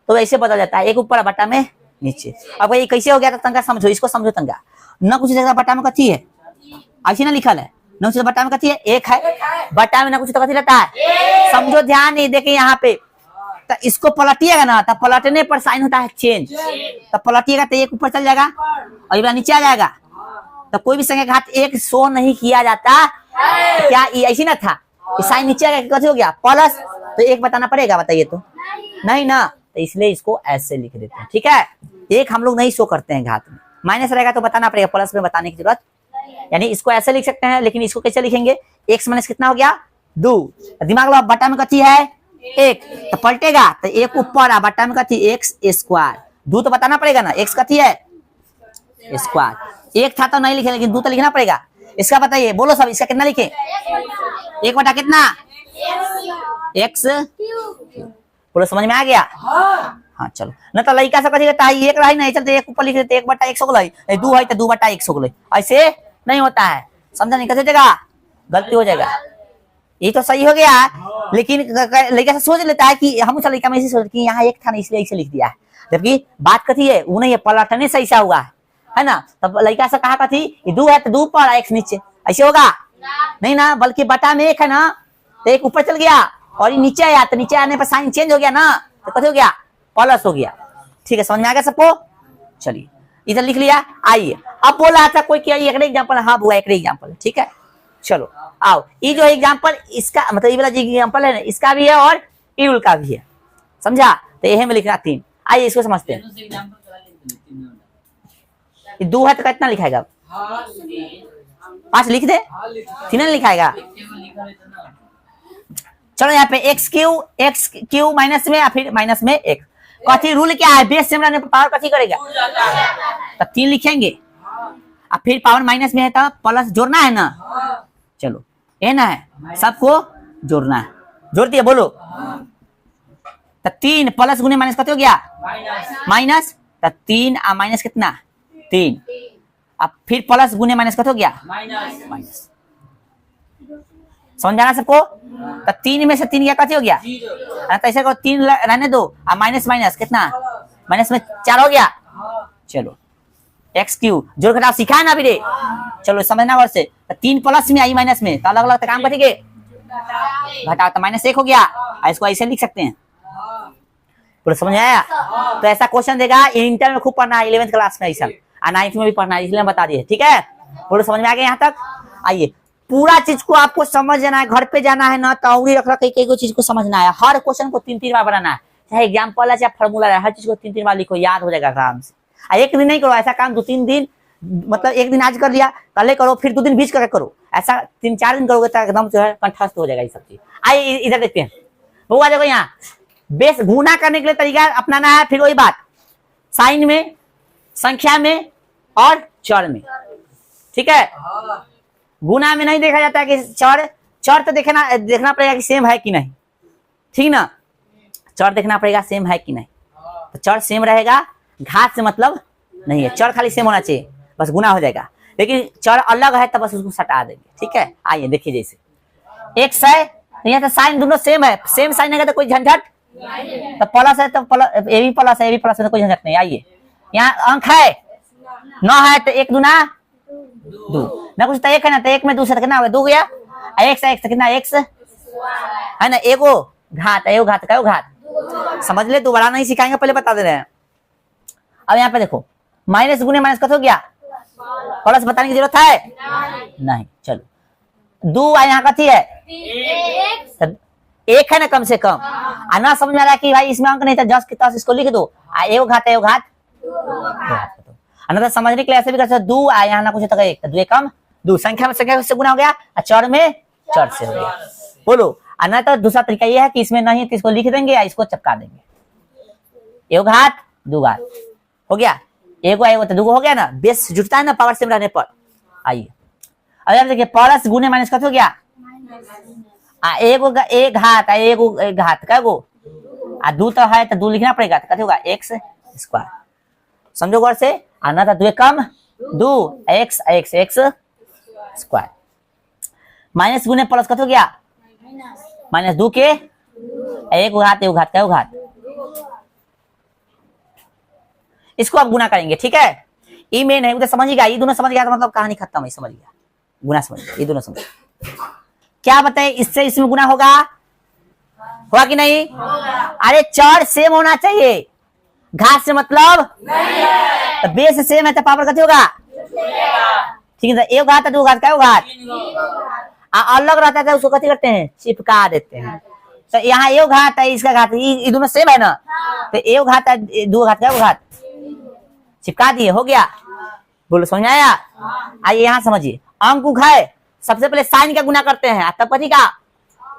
तो ऐसे बदल जाता है, एक ऊपर बटा में नीचे। अब ये कैसे हो गया तो तंका समझो, इसको समझो तंका। न कुछ जगह बटा में कथी है ऐसे ना लिखल है, न कुछ बटा में कथी है 1 है, बटा में ना कुछ तो कथी रहता है, समझो ध्यान नहीं देखिए यहाँ पे, तो इसको पलटिएगा ना तो पलटने पर साइन होता है चेंज, तो पलटिएगा तो 1 ऊपर चल जाएगा और ये नीचे आ जाएगा। तो कोई भी संख्या का घात 1 शो नहीं किया जाता, क्या ये ऐसी ना था, साइन नीचे आ गया कैसे हो गया प्लस, तो 1 बताना पड़ेगा, बताइए तो नहीं ना, तो इसलिए इसको ऐसे लिख देते हैं, ठीक है। 1 हम लोग नहीं शो करते हैं घात में, माइनस रहेगा तो बताना पड़ेगा, प्लस में बताने की जरूरत, यानी इसको ऐसे लिख सकते हैं, लेकिन इसको कैसे लिखेंगे, x माइनस कितना हो गया 2, दिमाग लो बटा में कथी है 1 तो पलटेगा तो 1 ऊपर आ बटा में कथी x स्क्वायर, 2 तो बताना पड़ेगा ना, x कथी है स्क्वायर, 1 था तो नहीं लिखे लेकिन 2 तो लिखना पड़ेगा। इसका बताइए बोलो सब, इसका कितना लिखे 1 बटा कितना x, बोलो समझ में आ गया। हाँ चलो न तो लड़का सब कथी कहता है 1 रही नहीं चलते 1 ऊपर लिख देते 1 बटा 1 हो गई, 2 है तो 2 बटा 1 हो गई, ऐसे नहीं होता है, समझा नहीं कैसे जगह। गलती हो जाएगा। ये तो सही हो गया, लेकिन लड़का से सोच लेता है कि हम लड़का में ऐसे सोच कि यहाँ एक था ना इसलिए इसे लिख दिया है, जबकि बात कथी है वो नहीं है, पलटने से ऐसा हुआ है ना। तब लड़का से कहा कथी दू है तो दू पर एक नीचे, ऐसे होगा नहीं ना, बल्कि बटा में एक है ना तो एक ऊपर चल गया और ये नीचे आया, तो नीचे आने पर साइन चेंज हो गया ना, तो कथी हो गया प्लस हो गया। ठीक है, समझ में आ गया सबको? चलिए इधर लिख लिया। आइए अब बोला था कोई क्या एक एग्जाम्पल, हाँ बुआ एक एग्जाम्पल, ठीक है। चलो आओ, ये जो एग्जाम्पल इसका मतलब ये वाला जो एग्जाम्पल है ना इसका भी है और ईरुल का भी है, समझा? तो यही में लिखना 3। आइए इसको समझते हैं। दो है तो कितना लिखाएगा? 5 लिख दे, 3 लिखाएगा। चलो यहाँ पे एक्स क्यू माइनस में या फिर माइनस में एक, कथी रूल क्या है? बेस सेम रहने पर पावर कथी करेगा? तो 3 लिखेंगे, अब फिर पावर माइनस में है तो प्लस जोड़ना है ना। चलो ये ना है, सबको जोड़ना है, जोड़ दिया बोलो। तो 3 प्लस गुने माइनस कते हो गया? माइनस। तो 3 और माइनस कितना? 3। अब फिर प्लस गुने माइनस कते हो गया? माइनस। समझ जाना सबको? तो 3 में से 3 क्या कते हो गया? तो ऐसे को 3 रहने दो, और माइनस माइनस कितना? माइनस में 4 हो गया। चलो एक्स क्यू जोड़ घटाव सीखा है ना अभी रे, चलो समझना वर्ष से। तो 3 प्लस में आई माइनस में, तो अलग अलग काम करेंगे घटाव, तो -1 हो गया। इसको ऐसे लिख सकते हैं, पूरा समझ आया? तो ऐसा क्वेश्चन देगा, इंटर में खूब पढ़ना है, 11th क्लास में ऐसा, और 9th में भी पढ़ना है, इसलिए हम बता दिए। ठीक है, पूरा समझ में आ गया यहाँ तक? आइए पूरा चीज को आपको समझना है, घर पे जाना है ना तौरी रख रख कई चीज को समझना है। हर क्वेश्चन को 3-3 बार बनाना है, चाहे एग्जाम्पल है चाहे फॉर्मूला है, हर चीज को 3-3 बार लिखो, याद हो जाएगा आराम से। एक दिन नहीं करो ऐसा काम, 2-3 दिन, मतलब एक दिन आज कर लिया कल करो, फिर 2 दिन बीच करके करो, ऐसा 3-4 दिन करोगे तो एकदम जो है कंठस्थ हो जाएगा ये सब चीज। आइए इधर देखते हैं, वो आ जाएगा यहाँ। बेस गुना करने के लिए तरीका अपनाना है, फिर वही बात साइन में, संख्या में और चर में। ठीक है, गुना में नहीं देखा जाता है कि चर तो देखना पड़ेगा कि सेम है कि नहीं, ठीक ना, चर देखना पड़ेगा सेम है कि नहीं। तो चर सेम रहेगा, घात से मतलब नहीं है, चर खाली सेम होना चाहिए, बस गुना हो जाएगा। लेकिन चर अलग है तो बस उसको सटा देंगे। ठीक है, आइए देखिए, जैसे एक्स है यहाँ तो साइन दोनों सेम है, सेम साइन है तो कोई झंझट, तो प्लस है तो प्लस, ए भी प्लस है, ए भी प्लस है तो कोई झंझट नहीं। आइए यहाँ अंक है 9 है तो 1 दूना 2 ना, कुछ तो 1 है ना, तो 1 में 2 से कितना हो गया? 2 गया। एक्स है, एक्स कितना? एक्स है ना, एगो घात, एगो घात का घात, समझ ले, दोबारा नहीं सिखाएंगे, पहले बता दे रहे हैं। अब यहाँ पे देखो, माइनस गुने माइनस कत हो गया? प्लस बताने की जरूरत है नहीं। चलो 2 यहाँ कथी है? एक है ना कम से कम, ना समझ में आ रहा है कि भाई इसमें अंक नहीं था, 10 के 10 इसको लिख दो, एगो घात एगो घात, तो समझने के लिए ऐसे भी कर सकते, 2 यहाँ ना कुछ तो 1, 2 कम 2, संख्या में संख्या से गुना हो गया, चर में चर से हो गया। बोलो, ना तो दूसरा तरीका ये है कि इसमें नहीं है तो इसको लिख देंगे या इसको चपका देंगे, एगो घात 2 घात हो गया, एगो एगो तो 2 हो गया ना, बेस जुटता है ना पावर सेम रहने पर। आइए अब देखिए, प्लस गुने माइनस कत हो गया? एगो एक घात, एगो एक घात का गो, 2 तो है तो 2 लिखना पड़ेगा, तो कत होगा? X square. समझो गौर से, आना था 2 कम 2, x x x square. Minus गुने प्लस कत हो गया? -2 के एगो घात एगो घात का घात, इसको आप गुना करेंगे। ठीक है, ये मेन है, उधर समझिएगा, ये दोनों समझ गया तो मतलब कहानी खत्म है, समझ गया, गुना समझ गया, ये दोनों समझ क्या बताए, इससे इसमें गुना होगा कि नहीं? अरे चर सेम होना चाहिए, घात से मतलब नहीं है, तो बेस सेम है तो पावर कते होगा? ठीक है, एक घात है 2 घात का घात, अलग रहता है उसको कते करते हैं? चिपका देते हैं। तो यहाँ एक घात है, इसका घात, ये दोनों सेम है ना, तो एक घात है 2 घात का घात, चिपका दिए, हो गया। बोलो समझ में आया? आइए यहाँ समझिए, अंक है, सबसे पहले साइन का गुना करते हैं, तब पति का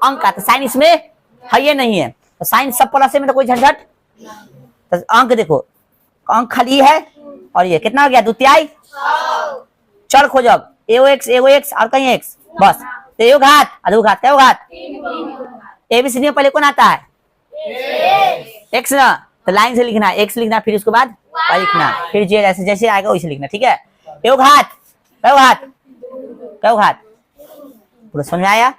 अंक का, तो साइन इसमें है ये नहीं है, तो साइन सब प्लस में तो कोई झंझट। तो अंक देखो, अंक खाली है, और ये कितना हो गया? 2 तिहाई। चल खोजो अब, एगो एक्स और कहीं एक्स, बस, तो एगो घात 2 घात का घात, एबीसीडी में पहले कौन आता है? एक्स ना, तो लाइन से लिखना, एक्स लिखना, फिर उसके बाद लिखना, फिर जैसे जैसे आएगा वैसे लिखना। ठीक है, एगो घात कयो घात पूरा समझ में आया।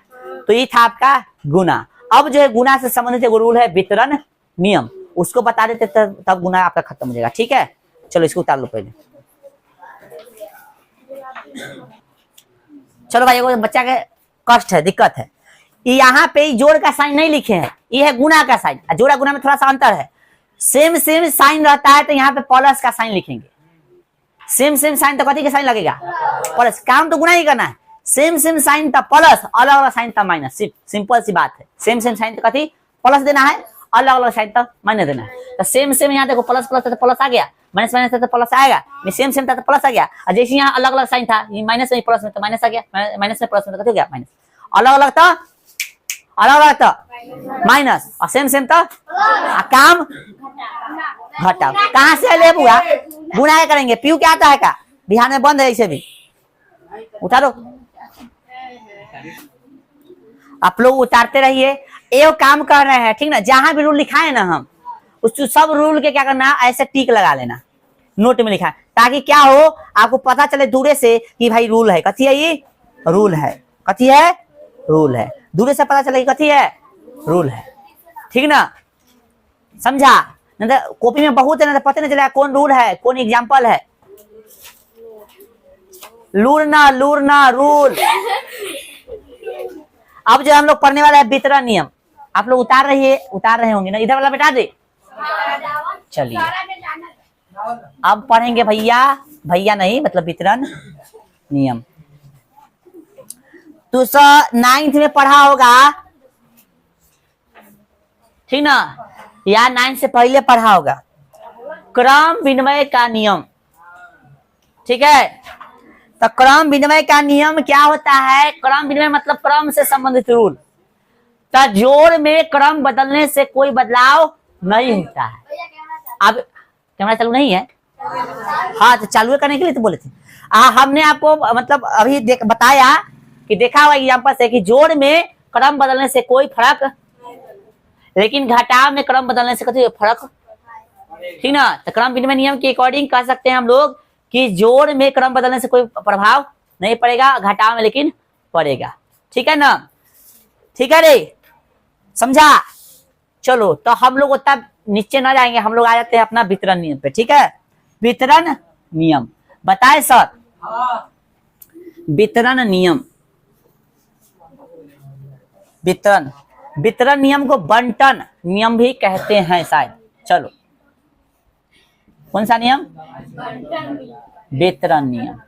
तो ये था आपका गुना। अब जो है गुना से संबंधित एक रूल है वितरण नियम, उसको बता देते तब गुना आपका खत्म हो जाएगा। ठीक है, चलो इसको उतार लो पहले। चलो भाई, बच्चा के कष्ट है, दिक्कत है, यहाँ पे जोड़ का साइन नहीं लिखे हैं, ये है गुना का साइन। जोड़ा गुना में थोड़ा सा अंतर है, सेम सेम साइन रहता है तो यहाँ पे प्लस का साइन लिखेंगे। सेम सेम साइन तो कथी का साइन लगेगा? प्लस। काम तो गुना ही करना है, सेम सेम साइन था प्लस, अलग अलग साइन था माइनस। सिंपल सी बात है, सेम सेम साइन तो कथी प्लस देना है, अलग अलग साइन तो माइनस देना है। तो सेम सेम यहाँ देखो प्लस प्लस था तो प्लस आ गया, माइनस माइनस था तो प्लस आएगा, सेम सेम था तो प्लस आ गया। और जैसे यहाँ अलग अलग साइन था, ये माइनस में प्लस में तो माइनस आ गया, माइनस में प्लस में तो कथी हो गया माइनस। अलग अलग तो माइनस और सेम सेम तो काम घटाओ। कहाँ से ले बुआ? गुना करेंगे, पीयू क्या आता है का? बिहार में बंद है, इसे भी उतारो। आप लोग उतारते रहिए, एक काम कर रहे हैं ठीक ना। जहां भी रूल लिखा है ना हम उस सब रूल के क्या करना, ऐसे टिक लगा लेना, नोट में लिखा है, ताकि क्या हो आपको पता चले दूरे से कि भाई रूल है। कथी है ये? रूल है। कथी है? रूल है। दूरे से पता चले कथी है? रूल है। ठीक ना, समझा? नहीं तो कॉपी में बहुत है ना, तो पता नहीं चलेगा कौन रूल है कौन एग्जाम्पल है। लूरना लूरना रूल। अब जो हम लोग पढ़ने वाला है वितरण नियम, आप लोग उतार रहे होंगे ना, इधर वाला बेटा दे। चलिए अब पढ़ेंगे भैया नहीं मतलब वितरण नियम। तो 9th में पढ़ा होगा ठीक ना, या 9th से पहले पढ़ा होगा क्रम विनिमय का नियम। ठीक है, तो क्रम विनिमय का नियम क्या होता है? क्रम विनिमय मतलब क्रम से संबंधित रूल। तो जोड़ में क्रम बदलने से कोई बदलाव नहीं होता है। अब कैमरा चालू नहीं है? हाँ, तो चालू करने के लिए तो बोले थे। हमने आपको मतलब अभी बताया कि देखा हुआ एग्जाम्पल से कि जोड़ में क्रम बदलने से कोई फर्क, लेकिन घटाव में क्रम बदलने से कोई फर्क। ठीक ना, तो क्रम विनिमय नियम के अकॉर्डिंग कह सकते हैं हम लोग कि जोड़ में क्रम बदलने से कोई प्रभाव नहीं पड़ेगा, घटाव में लेकिन पड़ेगा। ठीक है ना? ठीक है रे, समझा? चलो तो हम लोग उतना नीचे ना जाएंगे, हम लोग आ जाते हैं अपना वितरण नियम पे। ठीक है, वितरण नियम बताए सर। वितरण नियम, वितरण नियम को बंटन नियम भी कहते हैं शायद। चलो कौन सा नियम? वितरण नियम।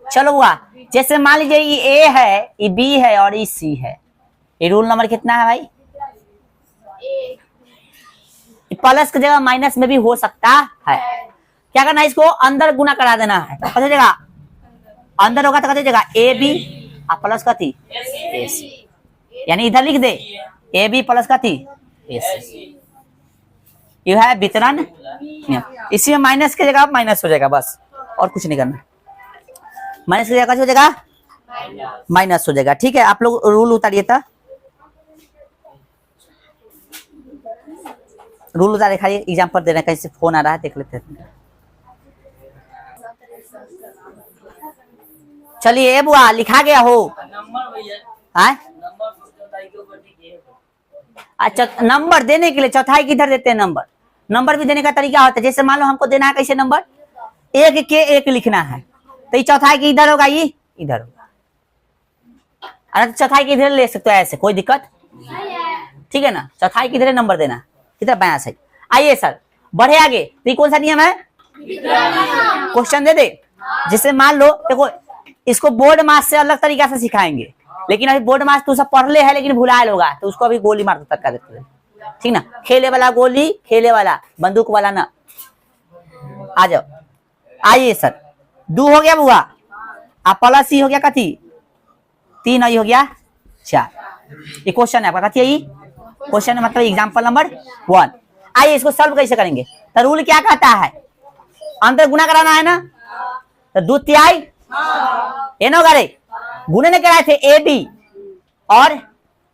चलो हुआ, जैसे मान लीजिए ये ए है, ये बी है और ये सी है। ये रूल नंबर कितना है भाई? प्लस की जगह माइनस में भी हो सकता है। क्या करना है? इसको अंदर गुना करा देना है। कथी जगह अंदर होगा तो कथी जगह ए बी और प्लस कथी ए सी, यानी इधर लिख दे ए बी प्लस कथी ए सी। यह है वितरण नियम। इसी में माइनस की जगह माइनस हो जाएगा बस, और कुछ नहीं करना। माइनस की जगह हो जाएगा माइनस हो जाएगा। ठीक है, आप लोग रूल उतारिए था, रूल उतारे खाली एग्जाम्पल दे रहे हैं। कहीं से फोन आ रहा है, देख लेते हैं। चलिए बुआ लिखा गया हो? अच्छा, नंबर देने के लिए चौथाई किधर देते हैं? नंबर भी देने का तरीका होता है। जैसे मान लो हमको देना है कैसे नंबर, एक के एक लिखना है, तो ये चौथाई की इधर होगा, ये इधर होगा। अरे चौथाई की इधर ले सकते हो, ऐसे कोई दिक्कत। ठीक है ना, चौथाई की इधर नंबर देना, किधर बायां साइड। आइए सर बढ़े आगे। तो ये कौन सा नियम है? क्वेश्चन दे दे। जैसे मान लो देखो, इसको बोर्ड मास से अलग तरीका से सिखाएंगे, लेकिन अभी बोर्ड मास तो सब पढ़ ले है लेकिन भुलाए होगा, तो उसको अभी गोली मार तक कर देते हैं। ठीक ना, खेले वाला गोली, खेले वाला बंदूक वाला ना। आ जाओ, आइए सर। 2 हो गया बुआ, आप प्लस ही हो गया कथी 3 हो गया 4। ये क्वेश्चन है आपका, कथी है ये क्वेश्चन मतलब एग्जाम्पल नंबर 1। आइए इसको सॉल्व कैसे करेंगे? तो रूल क्या कहता है? अंतर गुना कराना है ना, तो 2 तिहाई ये ना करे, गुने ने कराए थे ए बी और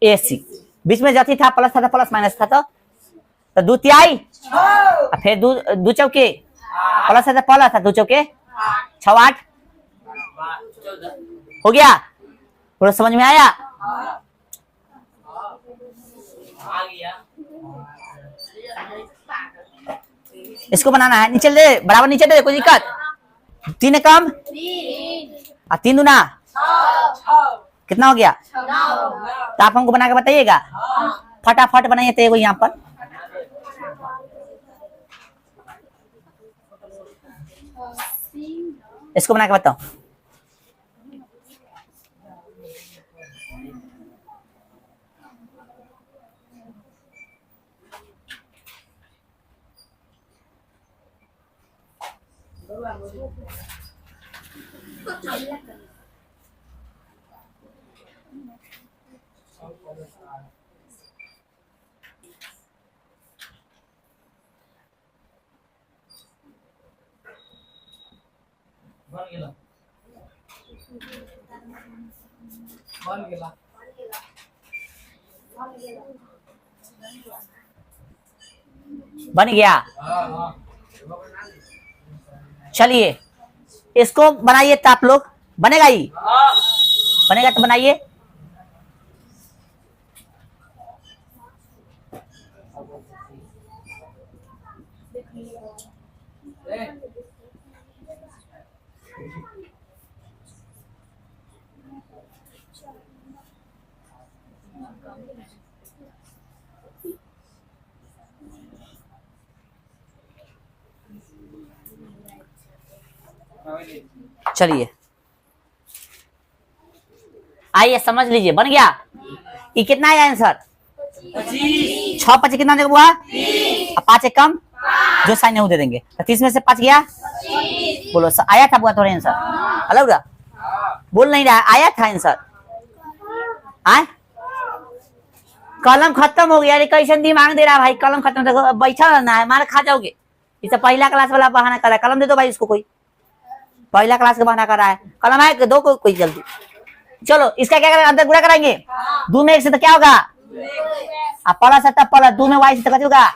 ए सी, बीच में जाती था प्लस था, प्लस माइनस था, तो 2 तिहाई फिर 2 चौके प्लस था, प्लस था 2 चौके 6 8 हो गया, पूरा समझ में आया? इसको बनाना है, नीचे दे, बराबर नीचे दे, कोई दिक्कत? 3 कम 3 दूना कितना हो गया? तो आप हमको बना के बताइएगा, फटाफट बनाइए। तो यहाँ पर इसको बना के बताओ। बन गया। चलिए इसको बनाइए, तो आप लोग बनेगा ही, बनेगा तो बनाइए। चलिए आइए समझ लीजिए, बन गया। ये कितना आया आंसर? 6 5 कितना देगा बुआ? 5 एक कम, जो साइन है वो दे देंगे। तो 30 में से 5 गया, बोलो आया था बुआ थोड़ा आंसर? अलग बोल नहीं रहा, आया था आंसर? आए कलम खत्म हो गया, अरे कैसे दिमाग दे रहा भाई, कलम खत्म, देखो बैठा रहना है, मार खा जाओगे। इसे पहला क्लास वाला बहाना कर रहा है, कलम दे दो भाई इसको, कोई पहला क्लास का बहाना कर रहा है। कलम है दो कोई जल्दी। चलो इसका क्या करेंगे, अंदर गुणा कराएंगे। 2 में 1 से तो क्या होगा? प्लस है तब प्लस, 2 में y से तो कति होगा?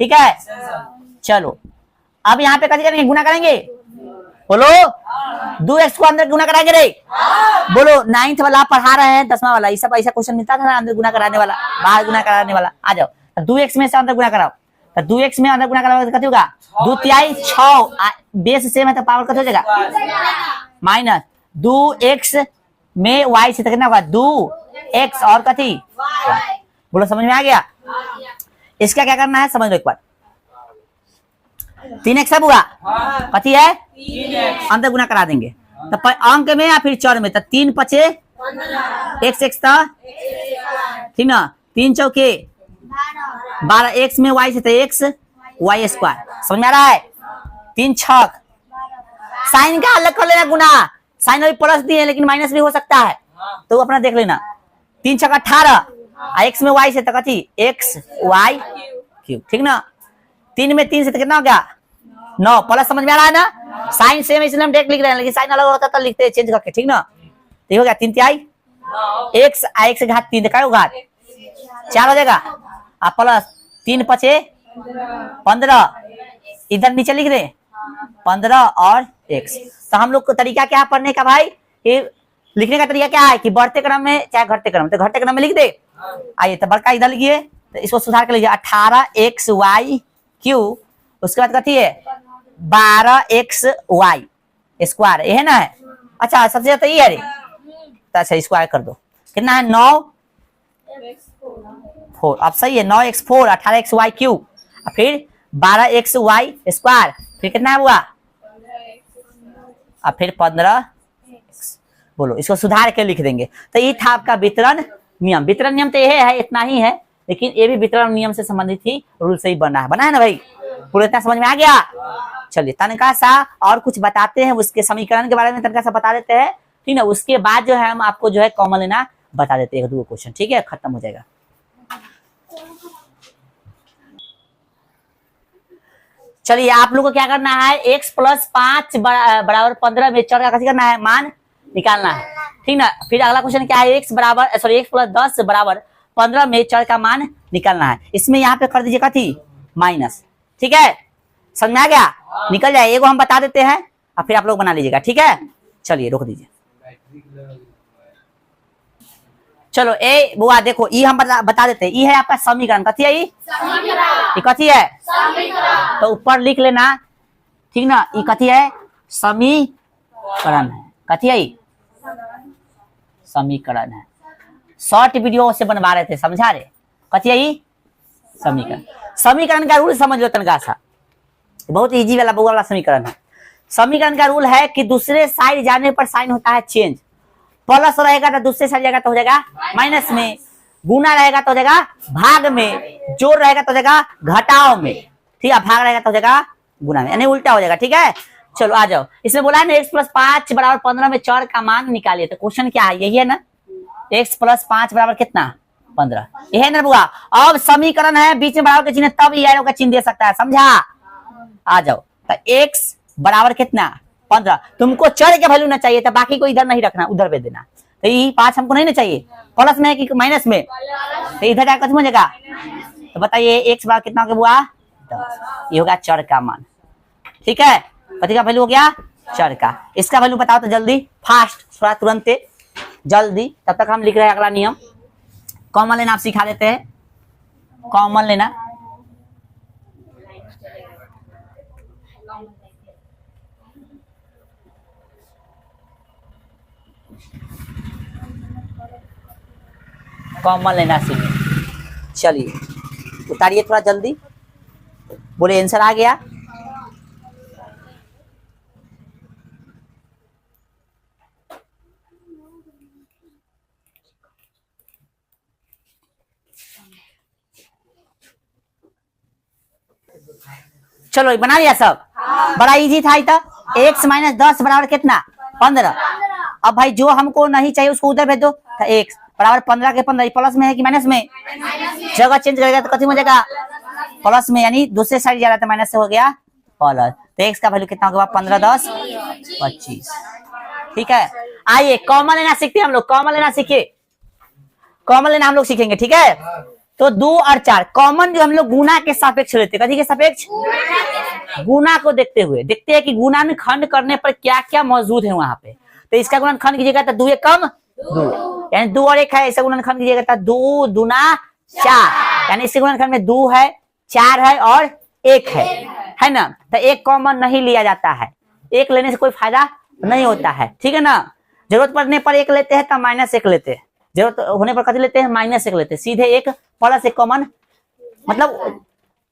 ठीक है, चलो अब यहाँ पे कति करेंगे, गुणा करेंगे। बोलो 2x को अंदर गुणा कराएंगे रे, बोलो 9th वाला पढ़ा रहे हैं, 10वां वाला, ये सब ऐसा क्वेश्चन मिलता था ना, अंदर गुणा कराने वाला, बाहर गुणा कराने वाला। आ जाओ, 2x में से अंदर गुणा कराओ, तो 2x में अंदर गुणा कराओ कति होगा? 2 तिहाई 6, बेस सेम है तो पावर कति हो जाएगा? माइनस 2x में y से कितना होगा? 2x और कति? बोलो समझ में आ गया? इसका क्या करना है समझ लो एक बार। 3x हुआ, कति है? अंदर गुना करा देंगे, तो अंक में या फिर चर में, तो 3 5 x x था, ठीक ना? 3 चौके 12, x में y से तो x y स्क्वायर, समझ में आ रहा है? 3 6, साइन का अलग कर लेना, गुना साइन अभी प्लस दिए लेकिन माइनस भी हो सकता है, तो अपना देख लेना। 3 6 18, x में y से तो कथी? x y क्यूब, ठीक ना? 3 में 3 से तो कितना हो गया? 9, प्लस समझ में आ रहा है ना? साइन सेम इसलिए हम डायरेक्ट लिख रहे हैं, लेकिन साइन अलग होता तो लिखते चेंज करके, ठीक ना? तो हो गया 3 तिहाई x x घात 3 का होगा 4 हो जाएगा, प्लस 3 5 15, इधर नीचे लिख दे 15 और x। तो हम लोग को तरीका क्या पढ़ने का भाई, ये लिखने का तरीका क्या है कि बढ़ते क्रम में चाहे घटते क्रम, तो घटते क्रम में लिख दे। आइए तो बड़का इधर लिखिए, तो इसको सुधार कर लीजिए, 18x y क्यूब, उसके बाद कथी है? 12x y स्क्वायर, ये है ना? है अच्छा, सबसे ज्यादा ये है रे, तो अच्छा स्क्वायर कर दो, कितना है? 9 4, अब सही है, 9x 4 18x y क्यूब, फिर 12x y स्क्वायर, फिर कितना हुआ? अब फिर 15। बोलो इसको सुधार के लिख देंगे। तो ये था आपका वितरण नियम। वितरण नियम तो ये है, इतना ही है, लेकिन ये भी वितरण नियम से संबंधित ही रूल से ही बना है ना भाई? पूरा इतना समझ में आ गया? चलिए तनका सा और कुछ बताते हैं, उसके समीकरण के बारे में तनका सा बता देते हैं, ठीक ना? उसके बाद जो है हम आपको जो है कॉमन लेना बता देते हैं, 2 क्वेश्चन, ठीक है? खत्म हो जाएगा। चलिए आप लोग को क्या करना है, x + 5 बराबर 15 में चर का कैसे करना है? मान निकालना है, ठीक ना? फिर अगला क्वेश्चन क्या है, x + 10 बराबर 15 में चर का मान निकालना है। इसमें यहाँ पे कर दीजिए कथी? माइनस, ठीक है? समझ में आ गया? निकल जाए, एगो हम बता देते हैं और फिर आप लोग बना लीजिएगा, ठीक है? चलिए रोक दीजिए। चलो ए बुआ देखो ई हम बता देते हैं। ई है आपका समीकरण, कथी है ई? ये कथी है? तो ऊपर लिख लेना, ठीक ना। ई कथी है? समीकरण है। कथी है ई? समीकरण है। शॉर्ट वीडियो से बनवा रहे थे, समझा रहे। कथी है ई? समीकरण। समीकरण का रूल समझ लो तनका सा, बहुत इजी वाला बुआ वाला समीकरण है। समीकरण का रूल है कि दूसरे साइड जाने पर साइन होता है चेंज। प्लस रहेगा तो दूसरे साइड जाएगा तो हो जाएगा माइनस में, गुना रहेगा तो हो जाएगा भाग में, जोड़ रहेगा तो हो जाएगा घटाव में, ठीक है। भाग रहेगा तो हो जाएगा गुना में, यानी उल्टा हो जाएगा, ठीक है। चलो आ जाओ। इसमें बोला है ना x + 5 = 15 में चर का मान निकालिए। तो क्वेश्चन क्या है? यही है ना, x + 5 = कितना? 15। यही है ना बुआ। अब समीकरण है, बीच में बराबर का चिन्ह, तब एरो का चिन्ह दे सकता है, समझा। आ जाओ। तो x बराबर कितना? 15। तुमको चर के वैल्यू ना चाहिए तो बाकी को इधर नहीं रखना, उधर भेज देना। तो ये 5 हमको नहीं ना चाहिए, प्लस में है कि माइनस में? तो इधर जाकर कितना हो जाएगा? तो बताइए x बराबर कितना हो गया बुआ? 10। ये होगा चर का मान, ठीक है। कथी का वैल्यू हो गया? चर का। इसका वैल्यू बताओ तो जल्दी, फास्ट, थोड़ा तुरंत जल्दी। तब तक हम लिख रहे हैं अगला नियम। कॉमन लेना आप सिखा देते हैं, कॉमन लेना। कॉमन लेना सीखें। चलिए उतारिए थोड़ा जल्दी, बोले आंसर आ गया। चलो बना लिया सब? बड़ा इजी था। तो x - 10 बराबर कितना? 15। अब भाई जो हमको नहीं चाहिए उसको उधर भेज दो। तो x बराबर 15 के 15 प्लस में है कि माइनस में? जगह चेंज करेगा तो कथी हो जाएगा? प्लस में, यानी दूसरे साइड जा रहा था माइनस से हो गया प्लस। तो x का वैल्यू कितना होगा? 15 × 10 = 25, ठीक है। आइए कॉमन लेना सीखते हैं हम लोग। कॉमन लेना सीखिए, कॉमन लेना हम लोग सीखेंगे, ठीक है। तो 2 और 4 कॉमन जो हम लोग गुना के सापेक्ष लेते हैं। कथी के सापेक्ष? गुना को देखते हुए देखते हैं कि गुणनखंड करने पर क्या क्या मौजूद है वहां पे। तो इसका गुणनखंड कीजिएगा तो 2 × 1 = 2, यानी 2 और 1 है। इसका गुणनखंड कीजिएगा तो 2 × 2 = 4, यानी इसके गुणनखंड में 2 है, 4 है और 1 है ना। तो 1 कॉमन नहीं लिया जाता है, 1 लेने से कोई फायदा नहीं होता है, ठीक है ना। जरूरत पड़ने पर 1 लेते हैं तो -1 लेते हैं, जरूरत होने पर कथी लेते हैं? -1 लेते हैं। सीधे 1 + 1 कॉमन, मतलब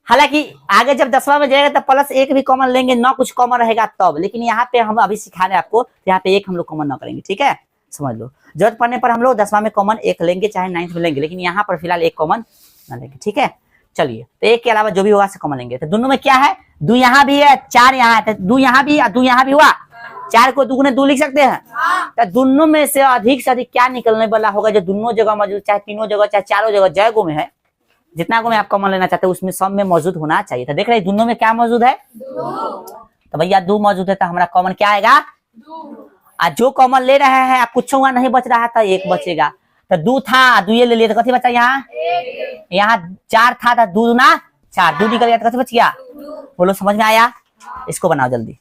हालांकि आगे जब 10वां में जाएगा तो +1 भी कॉमन लेंगे, ना कुछ कॉमन रहेगा तब। लेकिन यहाँ पे हम अभी सिखा रहे हैं आपको, यहाँ पे 1 हम लोग कॉमन ना करेंगे, ठीक है, समझ लो। जरूरत पड़ने पर हम लोग 10वां में कॉमन 1 लेंगे, चाहे 9th में लेंगे, लेकिन यहाँ पर फिलहाल 1 कॉमन ना लेंगे, ठीक है। चलिए तो 1 के अलावा जो भी होगा से कॉमन लेंगे। तो दोनों में क्या है? 2 यहाँ भी है, 4 यहाँ है, 2 यहाँ भी, 2 यहाँ भी हुआ। 4 को 2 × 2 लिख सकते हैं। तो दोनों में से अधिक क्या निकलने वाला होगा? जो दोनों जगह मौजूद, चाहे तीनों जगह, चाहे चारों जगह, जय गो में है, जितना को में आप कॉमन लेना चाहते हैं उसमें सब में मौजूद होना चाहिए। तो देख रहे हैं दोनों में क्या मौजूद है? 2। तो भैया 2 मौजूद है तो हमारा कॉमन क्या आएगा? 2। आज जो कॉमन ले रहे हैं आप कुछ हुआ नहीं बच रहा था, 1 बचेगा। तो 2 था, 2 ये ले लिए तो कथी बचा? यहाँ 4 था तो 2 × 2 = 4, 2 निकल गया तो कथी बच गया? बोलो समझ में आया? इसको बनाओ जल्दी,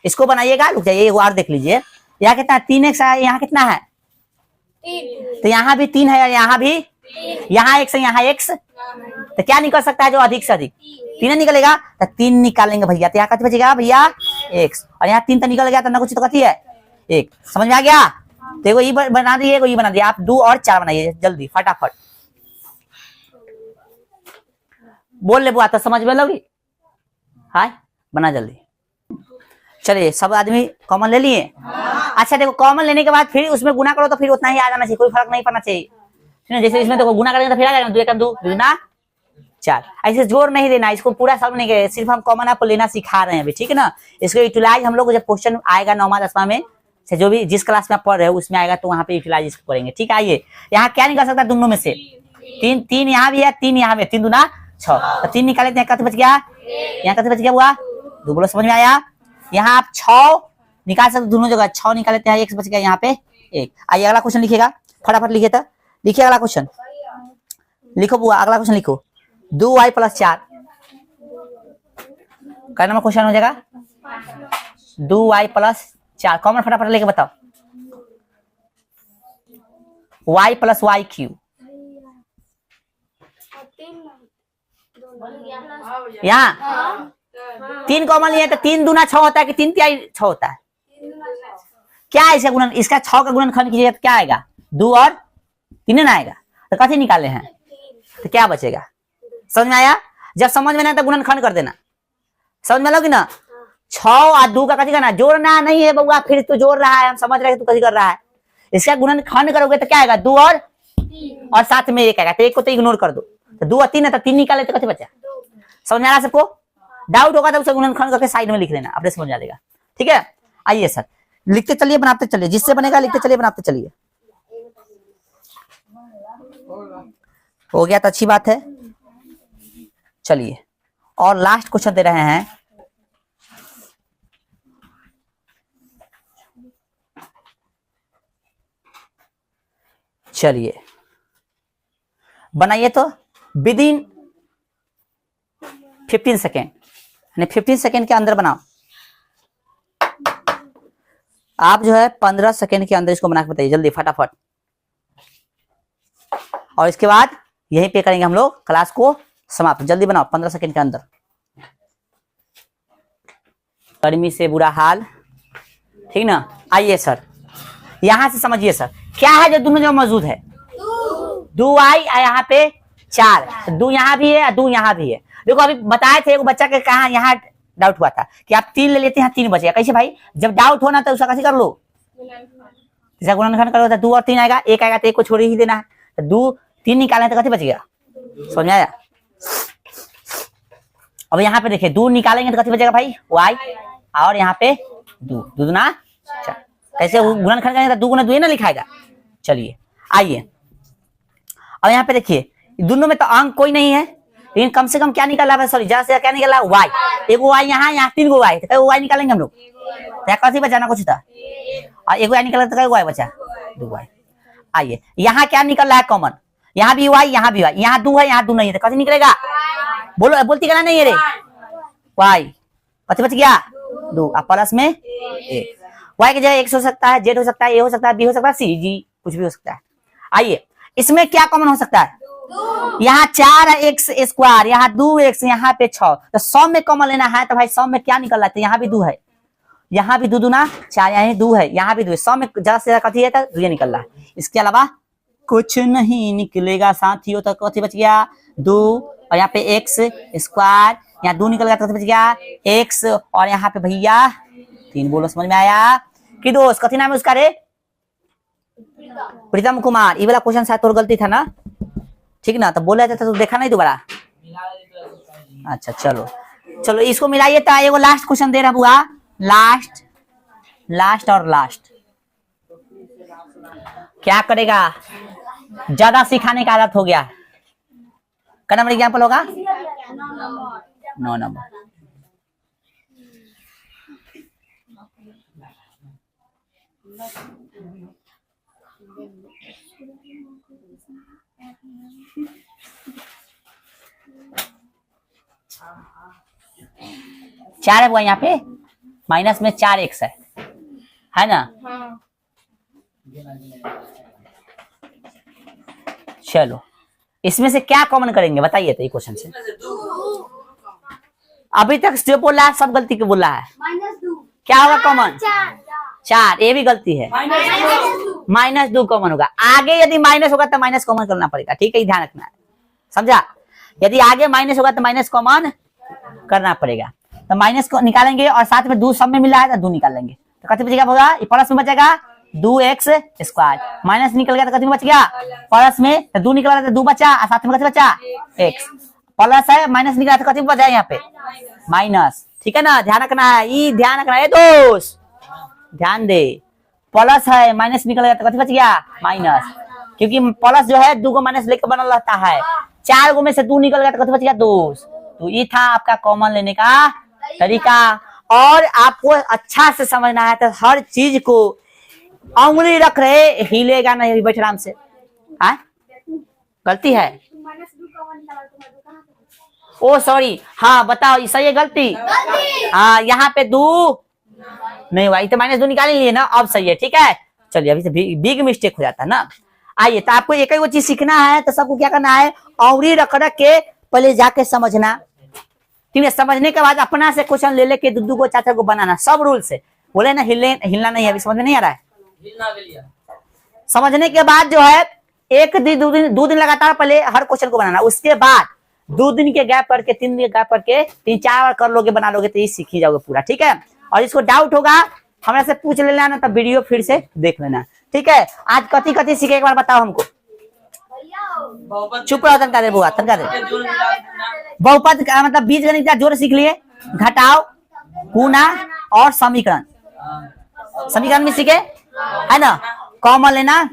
इसको बनाइएगा। रुक जाइए, एक बार देख लीजिए। यहाँ कितना? 3x है, यहाँ कितना है? 3। तो यहाँ भी 3 है, यहाँ भी, यहाँ x है, यहाँ x। तो क्या निकल सकता है जो अधिक से अधिक? 3 निकलेगा। तो 3 निकालेंगे भैया, तो यहाँ कथी बचेगा भैया? x। और यहाँ 3 तो निकल गया तो ना कुछ तो कथी है? 1। समझ में आ गया? देखो ये बना दिए, ये बना दिया। आप 2 और 4 बनाइए जल्दी फटाफट। बोल ले बुआ तो समझ में लोगी? हाय बना जल्दी। चलिए सब आदमी कॉमन ले लिए? अच्छा देखो, कॉमन लेने के बाद फिर उसमें गुना करो तो फिर उतना ही आ जाना चाहिए, कोई फर्क नहीं पड़ना चाहिए, ठीक है। जैसे इसमें देखो गुना करेंगे तो फिर आ जाएगा 2 × 2 = 2 × 4। ऐसे जोर नहीं देना, इसको पूरा सब नहीं करें, सिर्फ हम कॉमन आपको लेना सिखा रहे हैं अभी, ठीक है ना। इसको यूटिलाइज हम लोग जब क्वेश्चन आएगा 9वां 10वां में से, जो भी जिस क्लास में आप पढ़ रहे हो उसमें आएगा तो वहां पे यूटिलाइज इसको करेंगे, ठीक है। आइए यहाँ क्या निकल सकता है दोनों में से? 3 यहाँ भी है, 3 यहाँ भी, 3 × 2 = 6। तो 3 निकाले तो कथी बच गया? यहाँ कथी बच गया बुआ? 2। बोलो समझ में आया? यहाँ आप 6 निकाल सकते दोनों जगह, 6 निकाल लेते हैं, x बच गया यहाँ पे 1। आइए अगला क्वेश्चन लिखिएगा, फटाफट लिखिए। तो लिखिए अगला क्वेश्चन, लिखो बुआ अगला क्वेश्चन लिखो। 2y + 4 क्या नंबर क्वेश्चन हो जाएगा? 2y + 4 कॉमन फटाफट लेके बताओ। y plus y q. यहाँ 3 कॉमन लिए तो 3 दूना 6 होता है कि 3 तिहाई 6 होता है? क्या है इसका गुणन? इसका 6 का गुणनखंड कीजिएगा तो क्या आएगा? 2 और 3 ना आएगा। तो कथी निकाले हैं तो क्या बचेगा? समझ में आया? जब समझ में ना तो गुणनखंड कर देना। समझ में लोगी ना? 6 और 2 का कथी करना? जोड़ना नहीं है बउआ, फिर तो जोड़ रहा है, हम समझ रहे हैं तू कथी कर रहा है। इसका गुणनखंड करोगे तो क्या आएगा? 2 और साथ में 1 आएगा, तो 1 को तो इग्नोर कर दो। तो 2 और 3 है तो 3 निकाले तो कथी बचा? समझ में आ रहा सबको? डाउट होगा तो उसे गुणनखंड करके साइड में लिख लेना, अपने समझ आ जाएगा। ठीक है, आइए सर लिखते चलिए बनाते चलिए, जिससे बनेगा लिखते चलिए बनाते चलिए। हो गया तो अच्छी बात है। चलिए और लास्ट क्वेश्चन दे रहे हैं। चलिए बनाइए तो विद इन 15 सेकेंड, यानी 15 सेकेंड के अंदर बनाओ। आप जो है 15 सेकेंड के अंदर इसको बना के बताइए जल्दी फटाफट। और इसके बाद यहीं पे करेंगे हम लोग क्लास को समाप्त। जल्दी बनाओ 15 सेकेंड के अंदर। गर्मी से बुरा हाल, ठीक ना? आइए सर यहां से समझिए सर, क्या है जो दोनों जो मौजूद है? 2y यहाँ पे 4, 2 यहाँ भी है, 2 यहाँ भी है। देखो अभी बताए थे, एक बच्चा के कहा यहाँ डाउट हुआ था कि आप 3 ले लेते हैं, 3 बचेगा। कैसे भाई? जब डाउट होना तो उसका कैसे कर लो? जैसा गुणनखंड करो तो 2 और 3 आएगा, 1 आएगा तो 1 को छोड़ ही देना है। तो 2 3 निकालना तो कैसे बचेगा? समझ में आया? अब यहाँ पे देखिए 2 निकालेंगे तो कैसे बचेगा भाई? y, और यहाँ पे 2 दूना 4। कैसे गुणनखंड करेंगे तो 2 गुना 2 ना लिखाएगा। चलिए आइए अब यहाँ पे देखिए दोनों में तो अंक कोई नहीं है, लेकिन कम से कम क्या निकल रहा है? सॉरी ज्यादा से क्या निकल रहा है? y। एक y यहाँ 3 गो y, तो y निकालेंगे हम लोग। कैसे बचाना कुछ था? और एक y निकला तो y बचा 2y। आइए यहाँ क्या निकल रहा है कॉमन? यहाँ भी y, यहाँ भी y, यहाँ 2 है, यहाँ 2 नहीं है, तो कैसे निकलेगा? बोलो, बोलती कहना नहीं है रे। y कैसे बच गया? 2 और प्लस में 1। y की जगह x हो सकता है, z हो सकता है, a हो सकता है, b हो सकता है, c g कुछ भी हो सकता है। आइए इसमें क्या कॉमन हो सकता है? यहाँ 4x स्क्वायर, यहाँ 2x, यहाँ पे 6, तो 100 में कॉमन लेना है तो भाई 100 में क्या निकल रहा है? तो यहाँ भी 2 है, यहाँ भी 2 दूना 4, यहाँ 2 है, यहाँ भी 2 है। 100 में ज्यादा से ज्यादा कथी है? तो 2 निकल रहा है, इसके अलावा कुछ नहीं निकलेगा साथियों। तो कथी बच गया? 2 और यहाँ पे x स्क्वायर, यहाँ 2 निकल गया तो कथी बच गया? x, और यहाँ पे भैया 3। बोलो समझ में आया कि दोस्त? कथी नाम है उसका रे? प्रीतम कुमार। ये वाला क्वेश्चन शायद तोर गलती था ना, ठीक ना? तो बोला जाता तो देखा नहीं दोबारा? अच्छा चलो चलो इसको मिलाइए। तो एगो लास्ट क्वेश्चन दे रहा बुआ, लास्ट और लास्ट। क्या करेगा? ज्यादा सिखाने का आदत हो गया। क्या नंबर एग्जाम्पल होगा? 9 नंबर। चार है वो यहाँ पे, माइनस में 4x है ना? चलो इसमें से क्या कॉमन करेंगे बताइए तो ये क्वेश्चन से। अभी तक जो बोला है सब गलती के बोला है। क्या होगा कॉमन? 4। ये भी गलती है, -2 कॉमन होगा। आगे यदि माइनस होगा तो माइनस कॉमन करना पड़ेगा, ठीक है? ध्यान रखना है, समझा? यदि आगे माइनस होगा तो माइनस कॉमन करना पड़ेगा। तो माइनस को निकालेंगे और साथ में 2 सब में मिला है तो 2 निकालेंगे, तो कितने बचेगा होगा? प्लस में बचेगा 2x स्क्वायर, माइनस निकल गया तो कितने बच गया? प्लस में, तो 2 निकल गया तो 2 बचा, और साथ में कितने बचा? x। प्लस है, माइनस निकला तो कितने बचा यहाँ पे? माइनस, ठीक है ना? ध्यान रखना है, ये ध्यान रखना है दोस्त, ध्यान दे। प्लस है, माइनस निकल गया तो कितने बच गया? माइनस, क्योंकि प्लस जो है 2 को माइनस लेकर बना रहता है। 4 गो में से 2 निकल गया तो कितने बच गया? 2। तो ये था आपका कॉमन लेने का तरीका। और आपको अच्छा से समझना है तो हर चीज को उंगली रख रहे, हिलेगा नहीं, बैठ आराम से। हाँ गलती है? ओ सॉरी, हाँ बताओ सही है गलती? हाँ यहाँ पे 2 नहीं हुआ, तो -2 निकाल लिए ना, अब सही है, ठीक है? चलिए अभी से बिग मिस्टेक हो जाता है ना। आइए, तो आपको एक ही वो चीज सीखना है, तो सबको क्या करना है, औरी रख रख के पहले जाके समझना, ठीक है। समझने के बाद अपना से क्वेश्चन ले लेके दुद्दू को चाचा को बनाना, सब रूल से। बोले ना हिलना नहीं है, अभी समझ में नहीं आ रहा है। समझने के बाद जो है एक दिन 2 दिन लगातार पहले हर क्वेश्चन को बनाना, उसके बाद 2 दिन के गैप करके 3 दिन के गैप करके 3-4 बार कर लोगे, बना लोगे, तो ये सीख ही जाओगे पूरा, ठीक है। और इसको डाउट होगा हमरा से पूछ लेना ना, तब वीडियो फिर से देख लेना, ठीक है। आज कथी कथी सीखे एक बार बताओ हमको। चुप रहो, तनका दे बुआ, तनका दे। बहुपद का मतलब बीजगणित का जोड़ सीख लिए, घटाओ, गुणा और समीकरण। समीकरण में सीखे है ना, कॉमन लेना,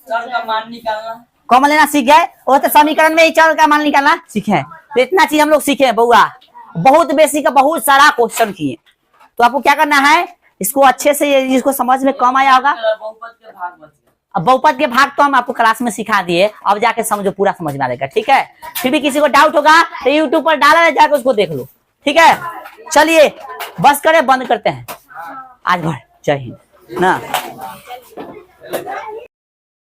चर का मान निकालना, कॉमन लेना सीख गए, वो तो समीकरण में ही चर का मान निकालना सीखे हैं। तो इतना चीज हम लोग सीखे हैं बउआ, बहुत बेसिक का बहुत सारा क्वेश्चन किए। तो आपको क्या करना है, इसको अच्छे से, इसको समझ में कम आया होगा। बहुपद के भाग बच गए। अब बहुपद के भाग तो हम आपको क्लास में सिखा दिए, अब जाके समझो, पूरा समझ में आएगा, ठीक है। फिर भी किसी को डाउट होगा तो यूट्यूब पर डाला है, जाकर उसको देख लो, ठीक है। चलिए बस करें, बंद करते हैं आज भर। जय हिंद ना।